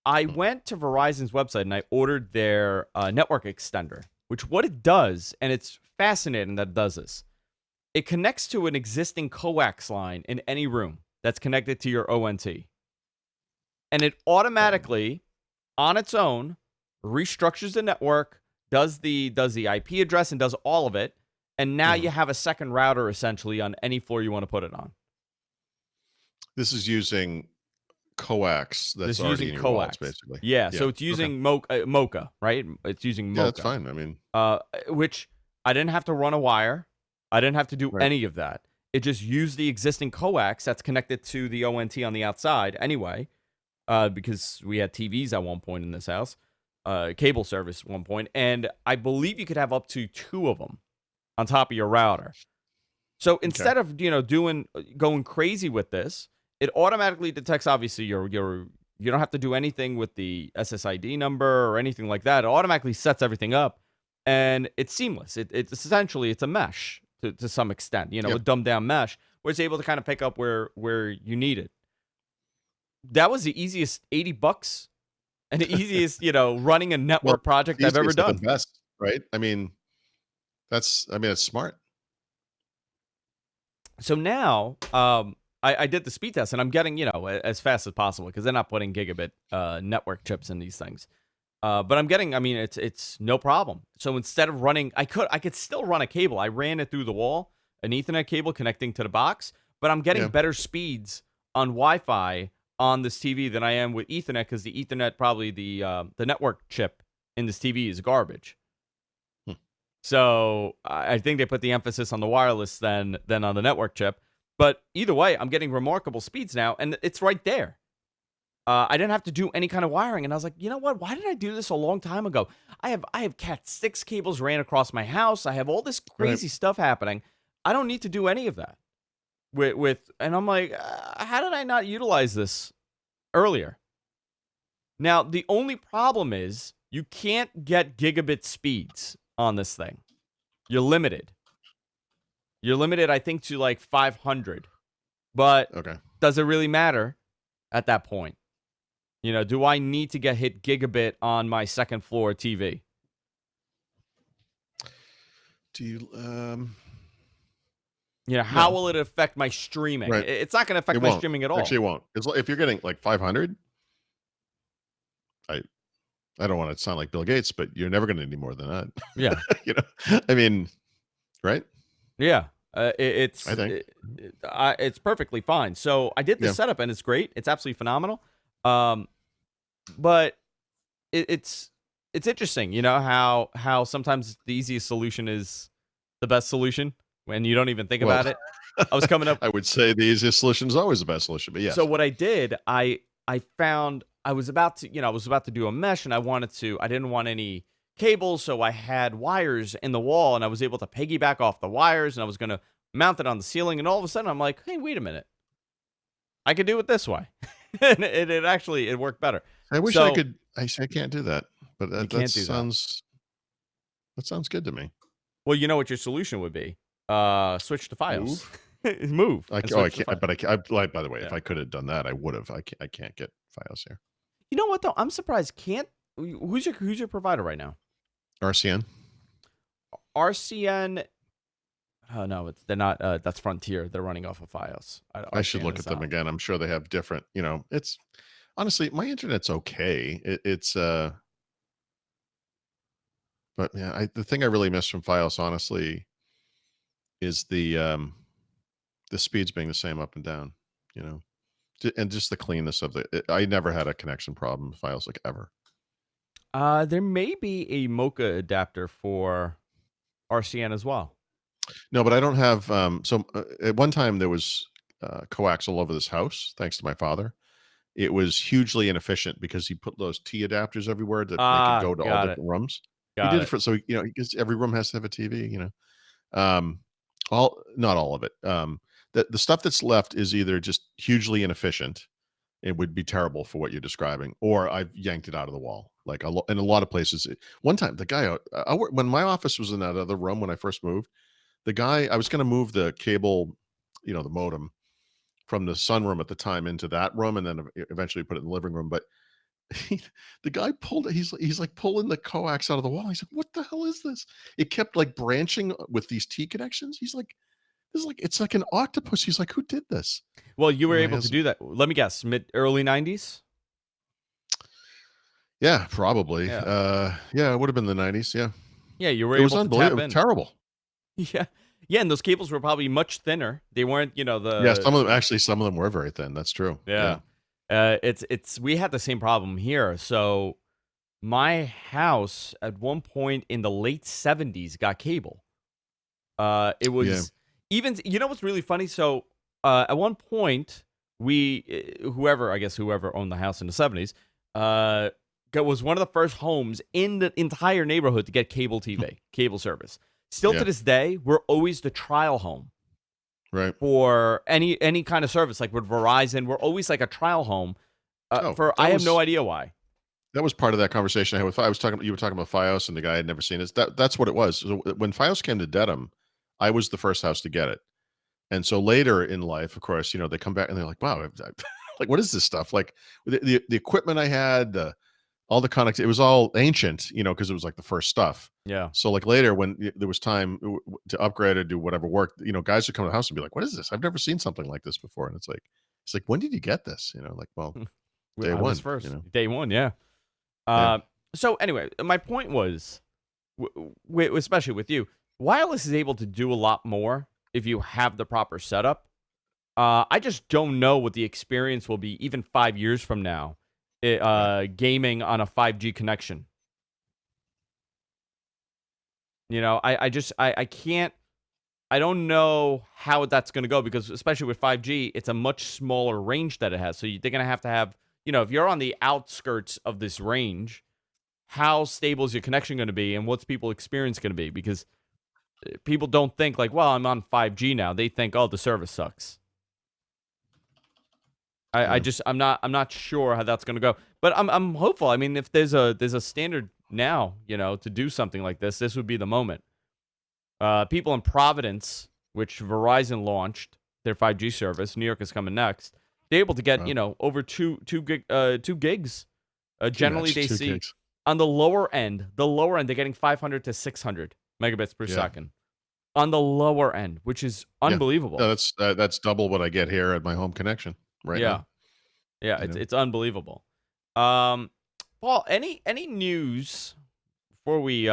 I Hmm. went to Verizon's website and I ordered their network extender, which what it does, and it's fascinating that it does this. It connects to an existing coax line in any room that's connected to your ONT, and it Um, automatically, on its own, restructures the network, does the IP address and does all of it, and now Mhm. you have a second router essentially on any floor you want to put it on. This is using coax This that's is already using in your walls, coax. basically. Yeah, so Yeah. it's Okay. using Mocha, right? It's using Yeah, that's Mocha, fine. I mean, uh, which I didn't have to run a wire. I didn't have to do right. any of that. It just used the existing coax that's connected to the ONT on the outside anyway, because we had TVs at one point in this house, cable service at one point, and I believe you could have up to two of them on top of your router. So Okay. instead of doing going crazy with this, it automatically detects. Obviously, you don't have to do anything with the SSID number or anything like that. It automatically sets everything up, and it's seamless. It's essentially it's a mesh to some extent. Yeah. A dumbed down mesh where it's able to kind of pick up where you need it. That was the easiest $80 and the easiest running a Well, network it's project the I've ever easiest at the done. best, right? I mean, it's smart. So now, I did the speed test, and I'm getting as fast as possible because they're not putting gigabit network chips in these things. But I'm getting, I mean, it's no problem. So instead of running, I could still run a cable. I ran it through the wall, an Ethernet cable connecting to the box, but I'm getting Yeah. better speeds on Wi-Fi on this TV than I am with Ethernet because the Ethernet, probably the network chip in this TV is garbage. Hmm. So I think they put the emphasis on the wireless than on the network chip. But either way, I'm getting remarkable speeds now, and it's right there. I didn't have to do any kind of wiring, and I was like, you know what? Why did I do this a long time ago? I have Cat 6 cables ran across my house. I have all this Right. crazy stuff happening. I don't need to do any of that. And I'm like, how did I not utilize this earlier? Now the only problem is you can't get gigabit speeds on this thing. You're limited. You're limited, I think, to like 500. But Okay. does it really matter at that point? Do I need to get hit gigabit on my second floor TV? Do you How no, will it affect my streaming? right. It's not going to It affect my won't. streaming at Actually, all. it won't. If you're getting like 500, I I don't want to sound like Bill Gates, but you're never going to need more than Yeah, that. I mean, right? yeah. I think. It's perfectly fine. So I did the Yeah. setup, and it's great. It's absolutely phenomenal. Um, but it's interesting, how sometimes the easiest solution is the best solution when you don't even think Well, about it. I was coming up I would say the easiest solution is always the best solution, but So yes. what I did, I found I was about to do a mesh, and I didn't want any cables, so I had wires in the wall, and I was able to piggyback off the wires, and I was gonna mount it on the ceiling, and all of a sudden I'm like, hey, wait a minute. I could do it this way. And it actually it worked better. I wish I So could. I can't do that, but you that can't do that. sounds good to me. Well, you know what your solution would be. Switch to FiOS. Move. Move and I switch to can't. FiOS. But I can't. Like, by the way, if Yeah. I could have done that, I would have. I can't get Fios here. You know what though? I'm surprised. Can't who's your provider right now? RCN. RCN. Oh no, they're not. That's Frontier. They're running off of FiOS. I should RCN look is at them not. again. I'm sure they have different. It's honestly my internet's okay. But yeah, the thing I really miss from Fios, honestly, is the speeds being the same up and down. You know, and just the cleanness of I never had a connection problem with Fios, like, ever. There may be a Mocha adapter for RCN as well. No, but I don't have. At one time there was coax all over this house, thanks to my father. It was hugely inefficient because he put those T adapters everywhere that make it go to all Got it. different rooms. He Got did it it. for because every room has to have a TV. Um, all not all of it. The stuff that's left is either just hugely inefficient. It would be terrible for what you're describing, or I've yanked it out of the wall. Like in a lot of places. One time, the guy when my office was in that other room when I first moved, the guy I was going to move the cable, the modem from the sunroom at the time into that room, and then eventually put it in the living room. But he, the guy pulled it. He's like pulling the coax out of the wall. He's like, "What the hell is this?" It kept like branching with these T connections. He's like, "This is like it's like an octopus." He's like, "Who did this?" Well, you were And my able to husband, do that. Let me guess, mid early 90s. Yeah, probably. Yeah. Yeah, it would have been the 90s. Yeah, Yeah, you were it was able to tap unbelievable, in. terrible. Yeah. Yeah, and those cables were probably much thinner. They weren't, Yeah, some of them actually, some of them were very thin. That's true. Yeah, yeah. It's we had the same problem here. So my house at one point in the late 70s got cable. It yeah, was even what's really funny? So, at one point, whoever, I guess whoever owned the house in the 70s, was one of the first homes in the entire neighborhood to get cable TV, cable service. Still to yeah, this day, we're always the trial home right. for any kind of service. Like with Verizon, we're always like a trial home. Oh, For I have no idea why. that was part of that conversation I had with. I was talking. You were talking about FiOS, and the guy had never seen it. That's what it was. So when FiOS came to Dedham, I was the first house to get it. And so later in life, of course, they come back and they're like, "Wow, like what is this stuff?" Like the equipment I had, all the connect, it was all ancient, because it was like the first stuff. Yeah. So like later when there was time to upgrade or do whatever work, guys would come to the house and be like, "What is this? I've never seen something like this before." And it's like, when did you get this? Like, well, day I was one. first day one. Yeah. Yeah, Uh, so anyway, my point was, especially with you, wireless is able to do a lot more if you have the proper setup. I just don't know what the experience will be even 5 years from now, right. gaming on a 5G connection. I can't. I don't know how that's going to go because especially with 5G, it's a much smaller range that it has. So they're going to have, if you're on the outskirts of this range, how stable is your connection going to be and what's people experience going to be? Because people don't think like, well, I'm on 5G now. They think, oh, the service sucks. Yeah, I'm not sure how that's going to go, but I'm hopeful. I mean, if there's a standard now, to do something like this would be the moment. People in Providence, which Verizon launched their 5G service, New York is coming next. They're able to get wow. over two gigs. Can you Generally, imagine they 2 see gigs? on the lower end. The lower end, they're getting 500 to 600 megabits per Yeah, second on the lower end, which is yeah. No, unbelievable. that's double what I get here at my home connection right now, Yeah, yeah, you it's know? it's unbelievable. Um, Paul, any news before we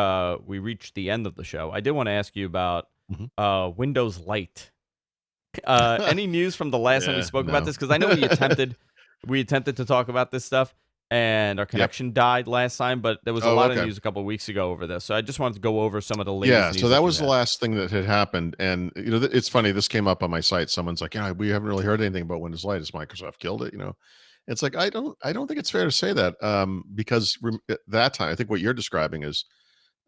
reach the end of the show? I did want to ask you about Mhm. Windows Lite. Any news from the last time we Yeah, spoke about no. this? Because I know we attempted to talk about this stuff, and our Yep. connection died last time. But there was a Oh, lot of okay. news a couple of weeks ago over this, so I just wanted to go over some of the Yeah, latest so news that that you was the had. last thing that had happened, and, it's funny, this came up on my site, someone's like, "Yeah, we haven't really heard anything about Windows Light. Has Microsoft killed it?" It's like, I don't think it's fair to say that, because at that time, I think what you're describing is,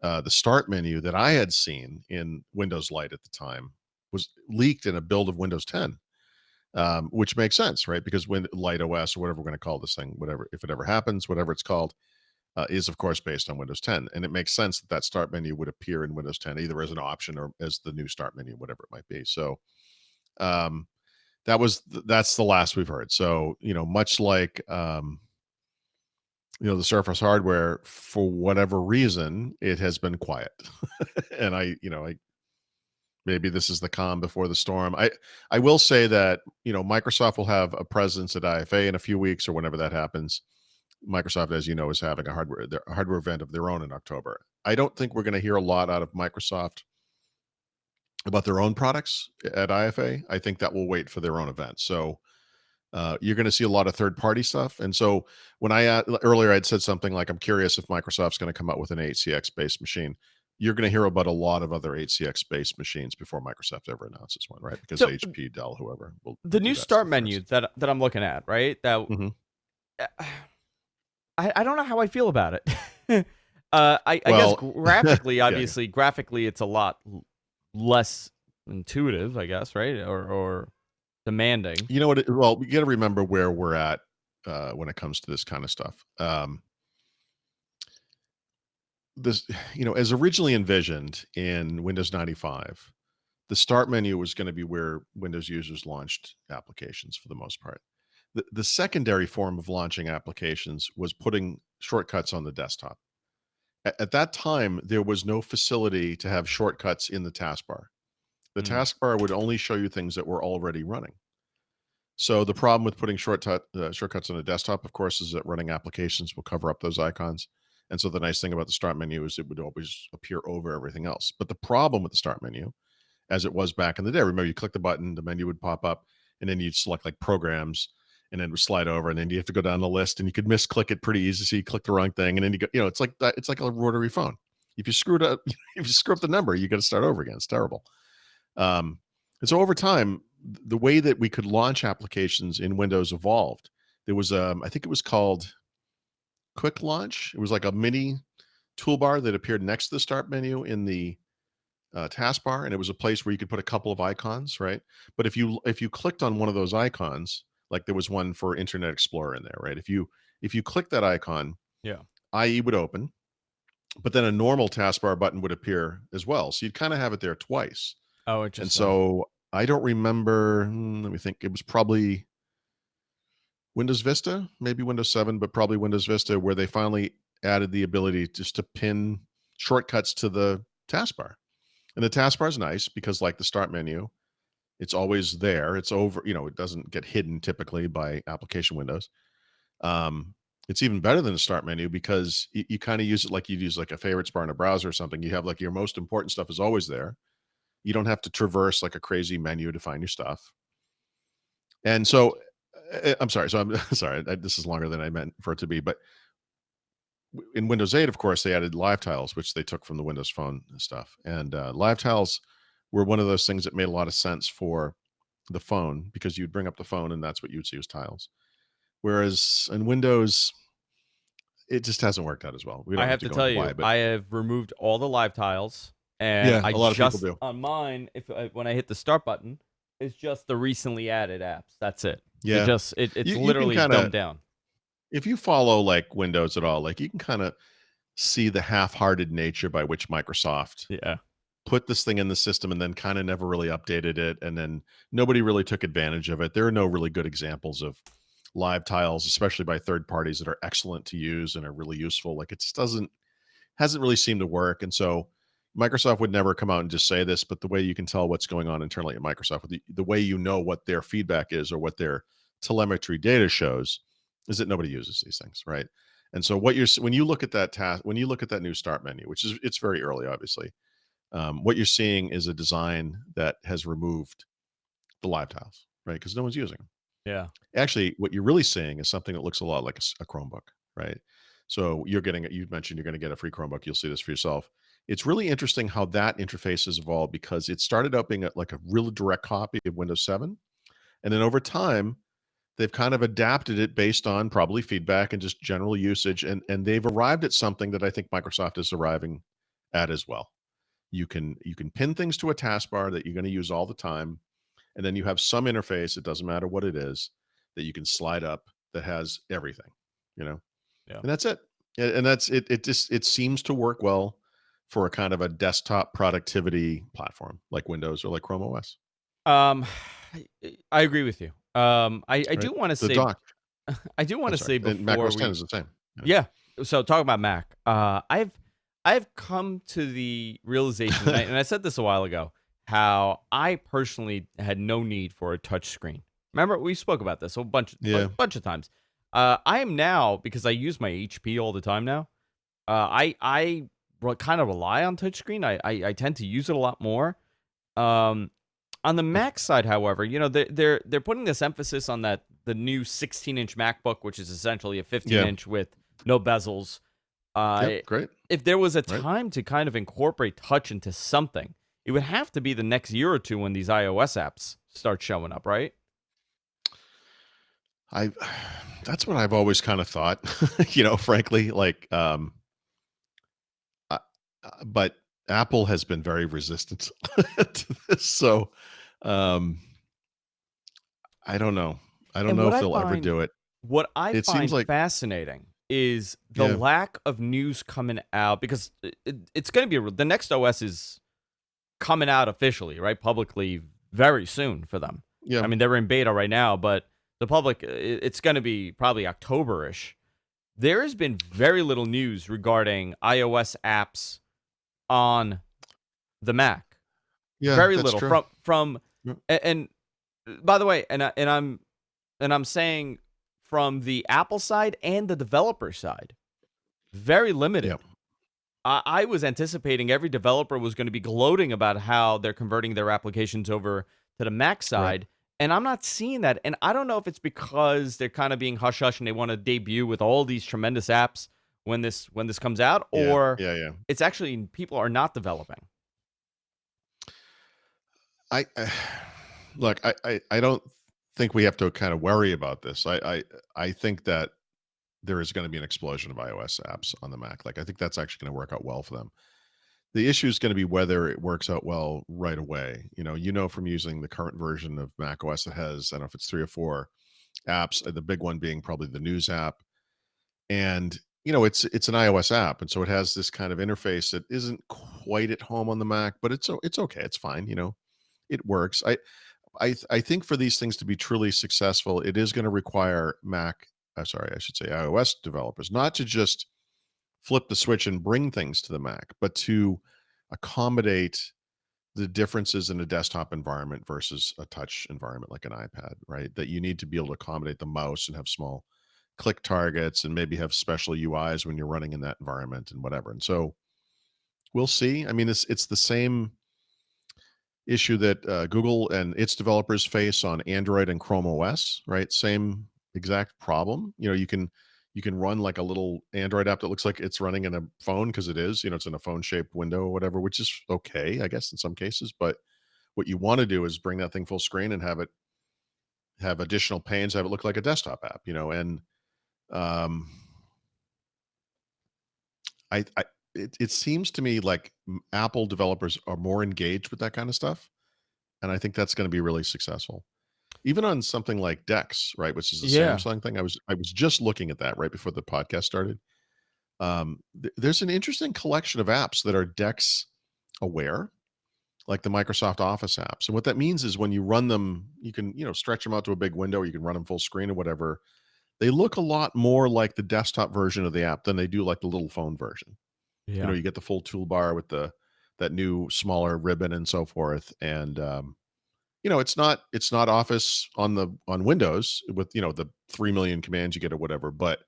the start menu that I had seen in Windows Light at the time was leaked in a build of Windows 10, which makes sense, right? Because when Light OS or whatever we're gonna call this thing, whatever if it ever happens, whatever it's called, is of course based on Windows 10, and it makes sense that that start menu would appear in Windows 10 either as an option or as the new start menu, whatever it might be. So um, that's the last we've heard. So much like the Surface hardware, for whatever reason, it has been quiet, and I maybe this is the calm before the storm. I will say that Microsoft will have a presence at IFA in a few weeks or whenever that happens. Microsoft, as you know, is having a hardware event of their own in October. I don't think we're going to hear a lot out of Microsoft about their own products at IFA. I think that will wait for their own event. So you're going to see a lot of third party stuff. And so when earlier I'd said something like, I'm curious if Microsoft's going to come out with an HCX based machine. You're going to hear about a lot of other HCX based machines before Microsoft ever announces one, right? Because So HP, Dell, whoever will the do new that start stuff menu first. that I'm looking at, right? That Hmm. uh, I don't know how I feel about it. I guess Well, graphically, yeah, yeah. obviously, graphically, it's a lot less intuitive, I guess, right? Or demanding. You know what? Well, we got to remember where we're at when it comes to this kind of stuff. This, as originally envisioned in Windows 95, the start menu was going to be where Windows users launched applications for the most part. The secondary form of launching applications was putting shortcuts on the desktop. At that time, there was no facility to have shortcuts in the taskbar. The Mm, taskbar would only show you things that were already running. So the problem with putting shortcuts on a desktop, of course, is that running applications will cover up those icons. And so the nice thing about the start menu is it would always appear over everything else. But the problem with the start menu, as it was back in the day, remember you click the button, the menu would pop up, and then you'd select like programs, and then it would slide over, and then you have to go down the list, and you could misclick it pretty easy. So you click the wrong thing, and then you go, it's like that. It's like a rotary phone. If you screwed up, if you screw up the number, you got to start over again. It's terrible. Um, and so over time, the way that we could launch applications in Windows evolved. There was, I think it was called Quick Launch. It was like a mini toolbar that appeared next to the start menu in the taskbar, and it was a place where you could put a couple of icons, right? But if you clicked on one of those icons, like there was one for Internet Explorer in there, right? If you click that icon, Yeah. IE would open, but then a normal taskbar button would appear as well. So you'd kind of have it there twice. Oh, And interesting. so I don't remember. Let me think. It was probably Windows Vista, maybe Windows 7, but probably Windows Vista, where they finally added the ability just to pin shortcuts to the taskbar. And the taskbar is nice because, like the start menu, it's always there. It's over, it doesn't get hidden typically by application windows. Um, it's even better than the start menu because you kind of use it like you'd use like a favorites bar in a browser or something. You have like your most important stuff is always there. You don't have to traverse like a crazy menu to find your stuff. And so, I'm sorry. So I'm sorry. This is longer than I meant for it to be. But in Windows 8, of course, they added live tiles, which they took from the Windows Phone stuff. And live tiles were one of those things that made a lot of sense for the phone because you'd bring up the phone and that's what you'd see as tiles. Whereas in Windows, it just hasn't worked out as well. We I don't have have to to go tell into you, why, but I have removed all the live tiles, and yeah, I a lot of people just do. on mine, if when I hit the start button, it's just the recently added apps. That's it. It Yeah. just it's You can literally kind of, dumbed down. if you follow like Windows at all, like you can kind of see the half-hearted nature by which Microsoft Yeah. put this thing in the system and then kind of never really updated it, and then nobody really took advantage of it. There are no really good examples of live tiles, especially by third parties, that are excellent to use and are really useful. Like it just hasn't really seemed to work. And so Microsoft would never come out and just say this, but the way you can tell what's going on internally at Microsoft, the way you know what their feedback is or what their telemetry data shows, is that nobody uses these things, right? And so when you look at that task, when you look at that new start menu, which is it's very early, obviously, what you're seeing is a design that has removed the live tiles, right? Because no one's using them. Yeah. Actually, what you're really seeing is something that looks a lot like a Chromebook, right? So you mentioned you're going to get a free Chromebook. You'll see this for yourself. It's really interesting how that interface has evolved because it started out being like a real direct copy of Windows 7. And then over time, they've kind of adapted it based on probably feedback and just general usage. And they've arrived at something that I think Microsoft is arriving at as well. You can pin things to a taskbar that you're going to use all the time, and then you have some interface, it doesn't matter what it is, that you can slide up that has everything, you know? Yeah. And that's it. And that's it. It seems to work well for a kind of a desktop productivity platform like Windows or like Chrome OS, Um, I agree with you. I right? do want to The say dock. I do want I'm to sorry. say And Mac before OS 10 we is the same. Yeah. yeah. So talking about Mac, I've come to the realization, and I said this a while ago, how I personally had no need for a touch screen. Remember, we spoke about this a Yeah. bunch of times. I am now, because I use my HP all the time now. Kind of rely on touchscreen. I tend to use it a lot more. Um, on the Mac side, however, they're putting this emphasis on that the new 16-inch MacBook, which is essentially a Yeah. 15-inch with no bezels. Uh, Yep. Great. if there was a Right. time to kind of incorporate touch into something, it would have to be the next year or two when these iOS apps start showing up, right? I that's what I've always kind of thought, frankly, like uh, but Apple has been very resistant to this. So um I don't know. I don't And know if they'll ever do it. what I It seems find like fascinating is the yeah. lack of news coming out, because it's going to be the next OS is coming out officially, right? Publicly very soon for them. Yeah. I mean, they're in beta right now, but the public, it's going to be probably October-ish. There has been very little news regarding iOS apps on the Mac. Yeah, Very that's little true. from Yeah. and by the way, and I'm and I'm saying from the Apple side and the developer side, very Yeah. limited. I was anticipating every developer was going to be gloating about how they're converting their applications over to the Mac Right. side, and I'm not seeing that. And I don't know if it's because they're kind of being hush hush and they want to debut with all these tremendous apps when this comes out, Yeah. or Yeah. Yeah. it's actually people are not developing. I look. I don't think we have to kind of worry about this. I think that there is going to be an explosion of iOS apps on the Mac. Like I think that's actually going to work out well for them. The issue is going to be whether it works out well right away. From using the current version of Mac OS that has, I don't know if it's 3 or 4 apps, the big one being probably the news app. And it's an iOS app, and so it has this kind of interface that isn't quite at home on the Mac, but it's okay. It's fine. It works. I think for these things to be truly successful, it is going to require I should say iOS developers not to just flip the switch and bring things to the Mac, but to accommodate the differences in a desktop environment versus a touch environment like an iPad, right? That you need to be able to accommodate the mouse and have small click targets and maybe have special UIs when you're running in that environment and whatever. And so we'll see. I mean, it's the same issue that Google and its developers face on Android and Chrome OS, right? Same exact problem. You can run like a little Android app that looks like it's running in a phone because it is. It's in a phone shaped window or whatever, which is okay, I guess, in some cases. But what you want to do is bring that thing full screen and have it have additional panes, have it look like a desktop app. And um, I it seems to me like Apple developers are more engaged with that kind of stuff, and I think that's going to be really successful. Even on something like Dex, right, which is a Yeah, Samsung thing. I was just looking at that right before the podcast started. There's an interesting collection of apps that are Dex aware, like the Microsoft Office apps. And what that means is when you run them, you can, stretch them out to a big window, or you can run them full screen or whatever. They look a lot more like the desktop version of the app than they do like the little phone version. yeah. You get the full toolbar with that new smaller ribbon and so forth. And it's not Office on Windows with the 3 million commands you get or whatever, but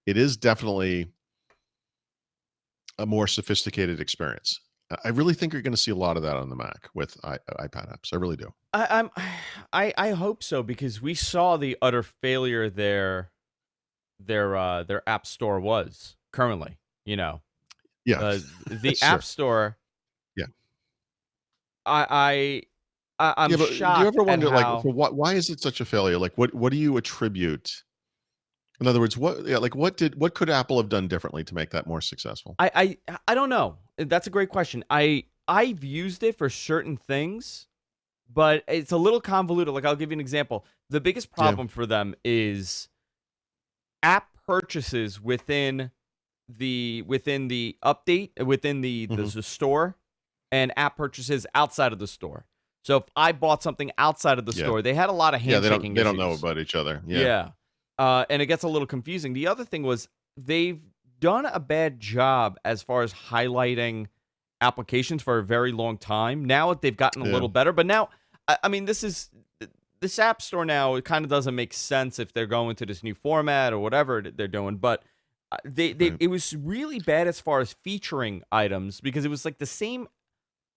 it is definitely a more sophisticated experience. I really think you're going to see a lot of that on the Mac with iPad apps. I really do. I'm I hope so because we saw the utter failure their app store was currently. You know, Yeah, the app sure. store. Yeah, I I'm yeah. But do you shocked ever at wonder, like, how so why is it such a failure? Like, what do you attribute? In other words, what could Apple have done differently to make that more successful? I don't know. That's a great question. I've used it for certain things, but it's a little convoluted. Like I'll give you an example. The biggest Yeah. problem for them is app purchases within the update within Hmm. the store and app purchases outside of the store. So if I bought something outside of the Yeah. store, they had a lot of Yeah. They don't handshaking they don't know issues. about each other. Yeah. Yeah. And it gets a little confusing. The other thing was they've done a bad job as far as highlighting applications for a very long time. Now they've gotten a Yeah. little better, but now, I mean, this app store now. It kind of doesn't make sense if they're going to this new format or whatever they're doing. But they Right. it was really bad as far as featuring items because it was like the same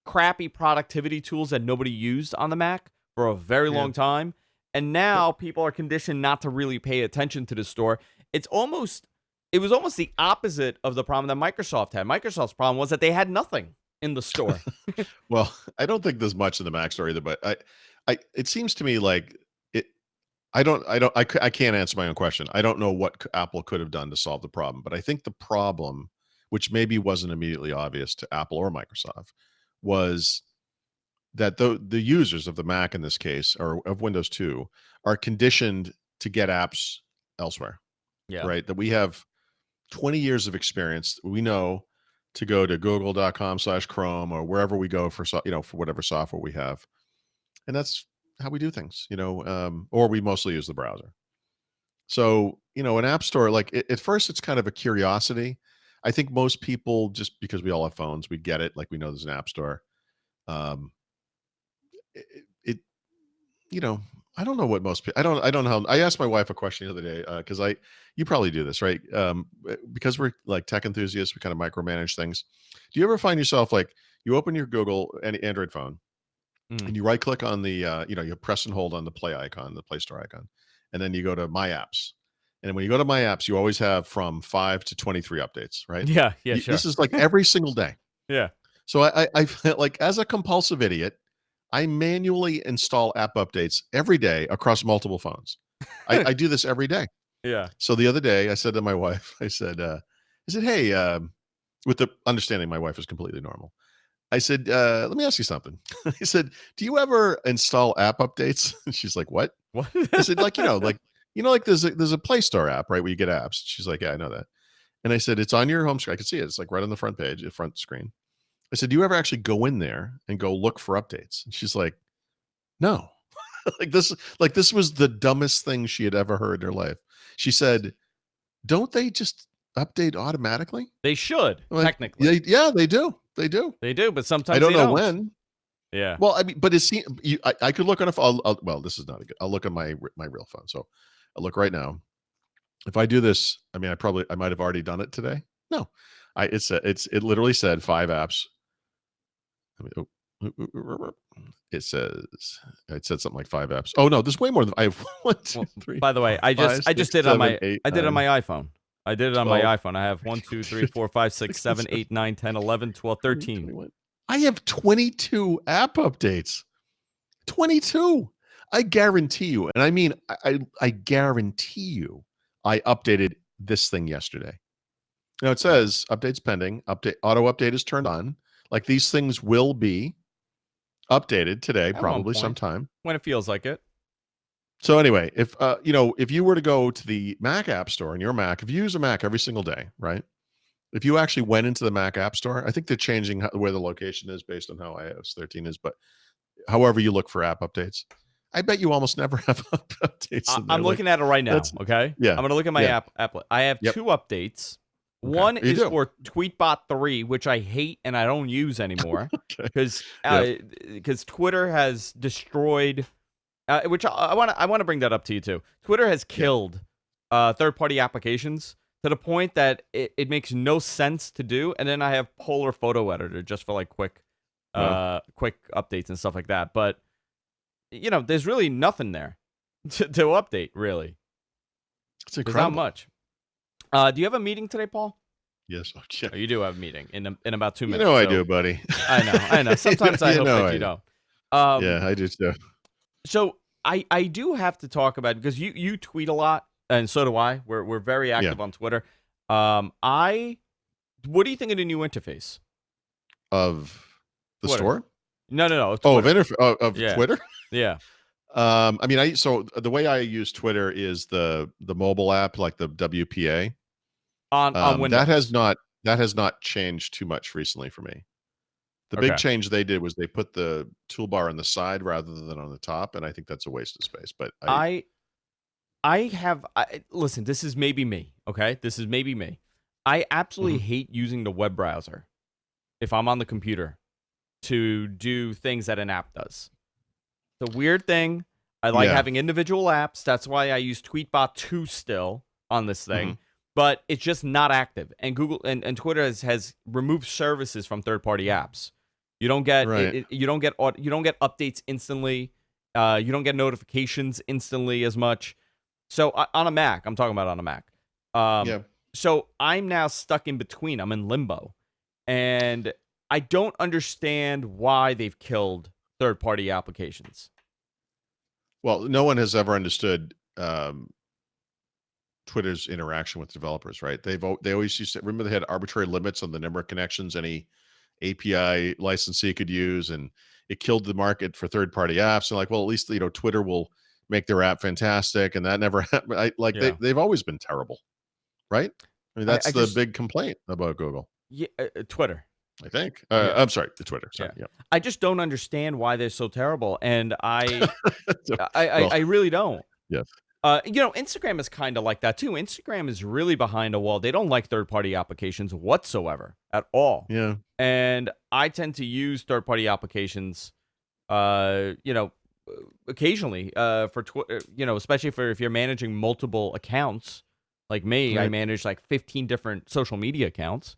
crappy productivity tools that nobody used on the Mac for a very Yeah. long time. And But now people are conditioned not to really pay attention to the store. It was almost the opposite of the problem that Microsoft had. Microsoft's problem was that they had nothing in the store. well, I don't think there's much in the Mac story either, but it seems to me like it. I can't answer my own question. I don't know what Apple could have done to solve the problem, but I think the problem, which maybe wasn't immediately obvious to Apple or Microsoft, was that the users of the Mac in this case, or of Windows 2, are conditioned to get apps elsewhere, Yeah. right? That we have 20 years of experience. We know to go to google.com/Chrome or wherever we go for whatever software we have. And that's how we do things, or we mostly use the browser. So, an app store, like at first, it's kind of a curiosity. I think most people, just because we all have phones, we get it. Like we know there's an app store. Um, it, it you know, I don't know what most people. I don't know. I asked my wife a question the other day because you probably do this, right? Because we're like tech enthusiasts, we kind of micromanage things. Do you ever find yourself like you open your Google and Android phone Mm. and you right click on the you press and hold on the play icon, the Play Store icon, and then you go to My Apps. And when you go to My Apps, you always have from 5 to 23 updates, right? Yeah, yeah, This sure. is like every single day. Yeah. So I felt like as a compulsive idiot, I manually install app updates every day across multiple phones. I do this every day. Yeah. So the other day, I said to my wife, "Hey," with the understanding my wife is completely normal. I said, "Let me ask you something." I said, "Do you ever install app updates?" And she's like, "What?" What? I said, like there's a Play Store app, right, where you get apps." She's like, "Yeah, I know that." And I said, "It's on your home screen. I can see it. It's like right on the front page, the front screen." I said, "Do you ever actually go in there and go look for updates?" And she's like, "No." This was the dumbest thing she had ever heard in her life. She said, "Don't they just update automatically?" They should, I'm like, technically. Yeah, they do. They do. They do, but I sometimes don't they know don't. when. Yeah. Well, I mean, but I could look on a phone. Well, this is not a good. I'll look on my real phone. So I'll look right now. If I do this, I mean, I might have already done it today. No, it literally said 5 apps. I mean, it said something like 5 apps. Oh no, there's way more than I have. One, two, Well, three, by the way, I just five, I just six, did it on 7, my 8, I did it on 9, my iPhone. I did it on my 12, iPhone. I have 1, 2, 3, 4, 5, 6, 16, 7, 8, 9, 10, 11, 12, 13. 21. I have 22 app updates. 22. I guarantee you, and I mean, I guarantee you, I updated this thing yesterday. Now it Yeah. says updates pending. Auto update is turned on. Like these things will be updated today, At one probably point, sometime. when it feels like it. So anyway, if you were to go to the Mac App Store on your Mac, if you use a Mac every single day, right? If you actually went into the Mac App Store, I think they're changing where the location is based on how iOS 13 is, but however you look for app updates, I bet you almost never have updates in there. I'm Like looking at it right now. that's Okay, yeah, I'm gonna look at my yeah, app. I have yep. 2 updates. Okay, One you is do. for Tweetbot 3, which I hate and I don't use anymore Okay, because yep, Twitter has destroyed. Which I want to bring that up to you too. Twitter has yeah. killed third-party applications to the point that it makes no sense to do. And then I have Polar Photo Editor just for like Well, quick updates and stuff like that. But there's really nothing there to update. Really, it's there's not incredible. much. Do you have a meeting today, Paul? Yes, okay. Oh, you do have a meeting in about 2 You know minutes. I So do, buddy. I know. Sometimes I You hope know that I you do. don't. Um, Yeah, I do too. So I do have to talk about because you tweet a lot and so do I. We're very Yeah, active on Twitter. I What do you think of the new interface? of the Twitter. store. No, of Oh, Twitter. of Yeah, Twitter. yeah. I mean, the way I use Twitter is the mobile app, like the WPA. On That has Windows. not changed too much recently for me. The big Okay. change they did was they put the toolbar on the side rather than on the top, and I think that's a waste of space. But I listen. This is maybe me. Okay, this is maybe me. I absolutely mhm. hate using the web browser if I'm on the computer to do things that an app does. The weird thing. I like Yeah, having individual apps. That's why I use Tweetbot 2 still on this thing. mhm. But it's just not active. And Google and Twitter has removed services from third-party apps. You don't get Right. you don't get updates instantly. You don't get notifications instantly as much. So on a Mac, I'm talking about on a Mac. Um, Yeah. so I'm now stuck in between. I'm in limbo, and I don't understand why they've killed third-party applications. Well, no one has ever understood Twitter's interaction with developers, right? They always used to remember they had arbitrary limits on the number of connections any API licensee could use, and it killed the market for third party apps. And like, well, at least Twitter will make their app fantastic, and that never happened. Yeah, They've always been terrible, right? I mean, I that's the just big complaint about Google. yeah, Twitter. I think. Yeah, I'm sorry, the Twitter. Sorry, yeah. yeah. I just don't understand why they're so terrible, and I So, I I, well, I really don't. yes, Instagram is kind of like that too. Instagram is really behind a wall. They don't like third-party applications whatsoever at all. yeah, And I tend to use third-party applications, uh, you know, occasionally for especially for if you're managing multiple accounts like me. I Right. manage like 15 different social media accounts.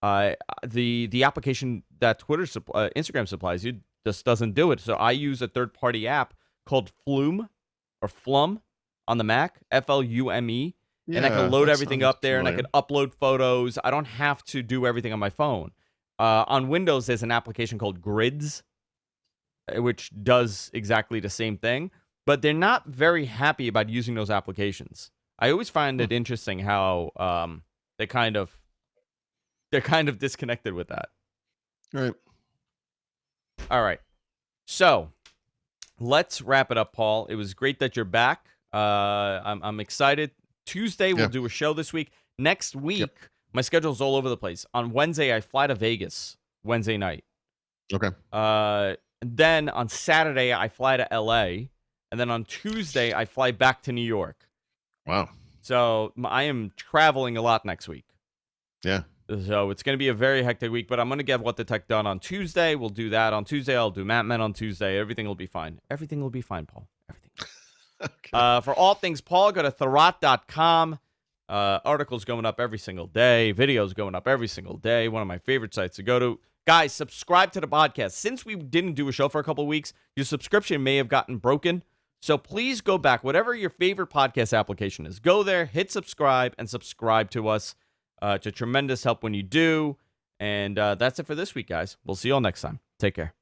The application that Instagram supplies you just doesn't do it. So I use a third party app called Flume or Flum on the Mac, Flume, and I can Yeah, load that everything sounds up there, and I familiar. could upload photos. I don't have to do everything on my phone. On Windows, there's an application called Grids, which does exactly the same thing, but they're not very happy about using those applications. I always find Hmm. it interesting how they kind of they're kind of disconnected with that. Right. All right. So let's wrap it up, Paul. It was great that you're back. I'm excited. Tuesday, we'll Yeah. do a show this week. Next Yep. week, my schedule's all over the place. On Wednesday, I fly to Vegas Wednesday night. Okay. Then on Saturday, I fly to LA. And then on Tuesday, I fly back to New York. Wow. So I am traveling a lot next week. Yeah. So it's going to be a very hectic week, but I'm going to get What the Tech done on Tuesday. We'll do that on Tuesday. I'll do Matt Men on Tuesday. Everything will be fine. Everything will be fine, Paul. Everything. Okay. For all things Paul, go to Thurrott.com. Articles going up every single day. Videos going up every single day. One of my favorite sites to go to. Guys, subscribe to the podcast. Since we didn't do a show for a couple of weeks, your subscription may have gotten broken. So please go back. Whatever your favorite podcast application is, go there, hit subscribe, and subscribe to us. It's a tremendous help when you do. And that's it for this week, guys. We'll see you all next time. Take care.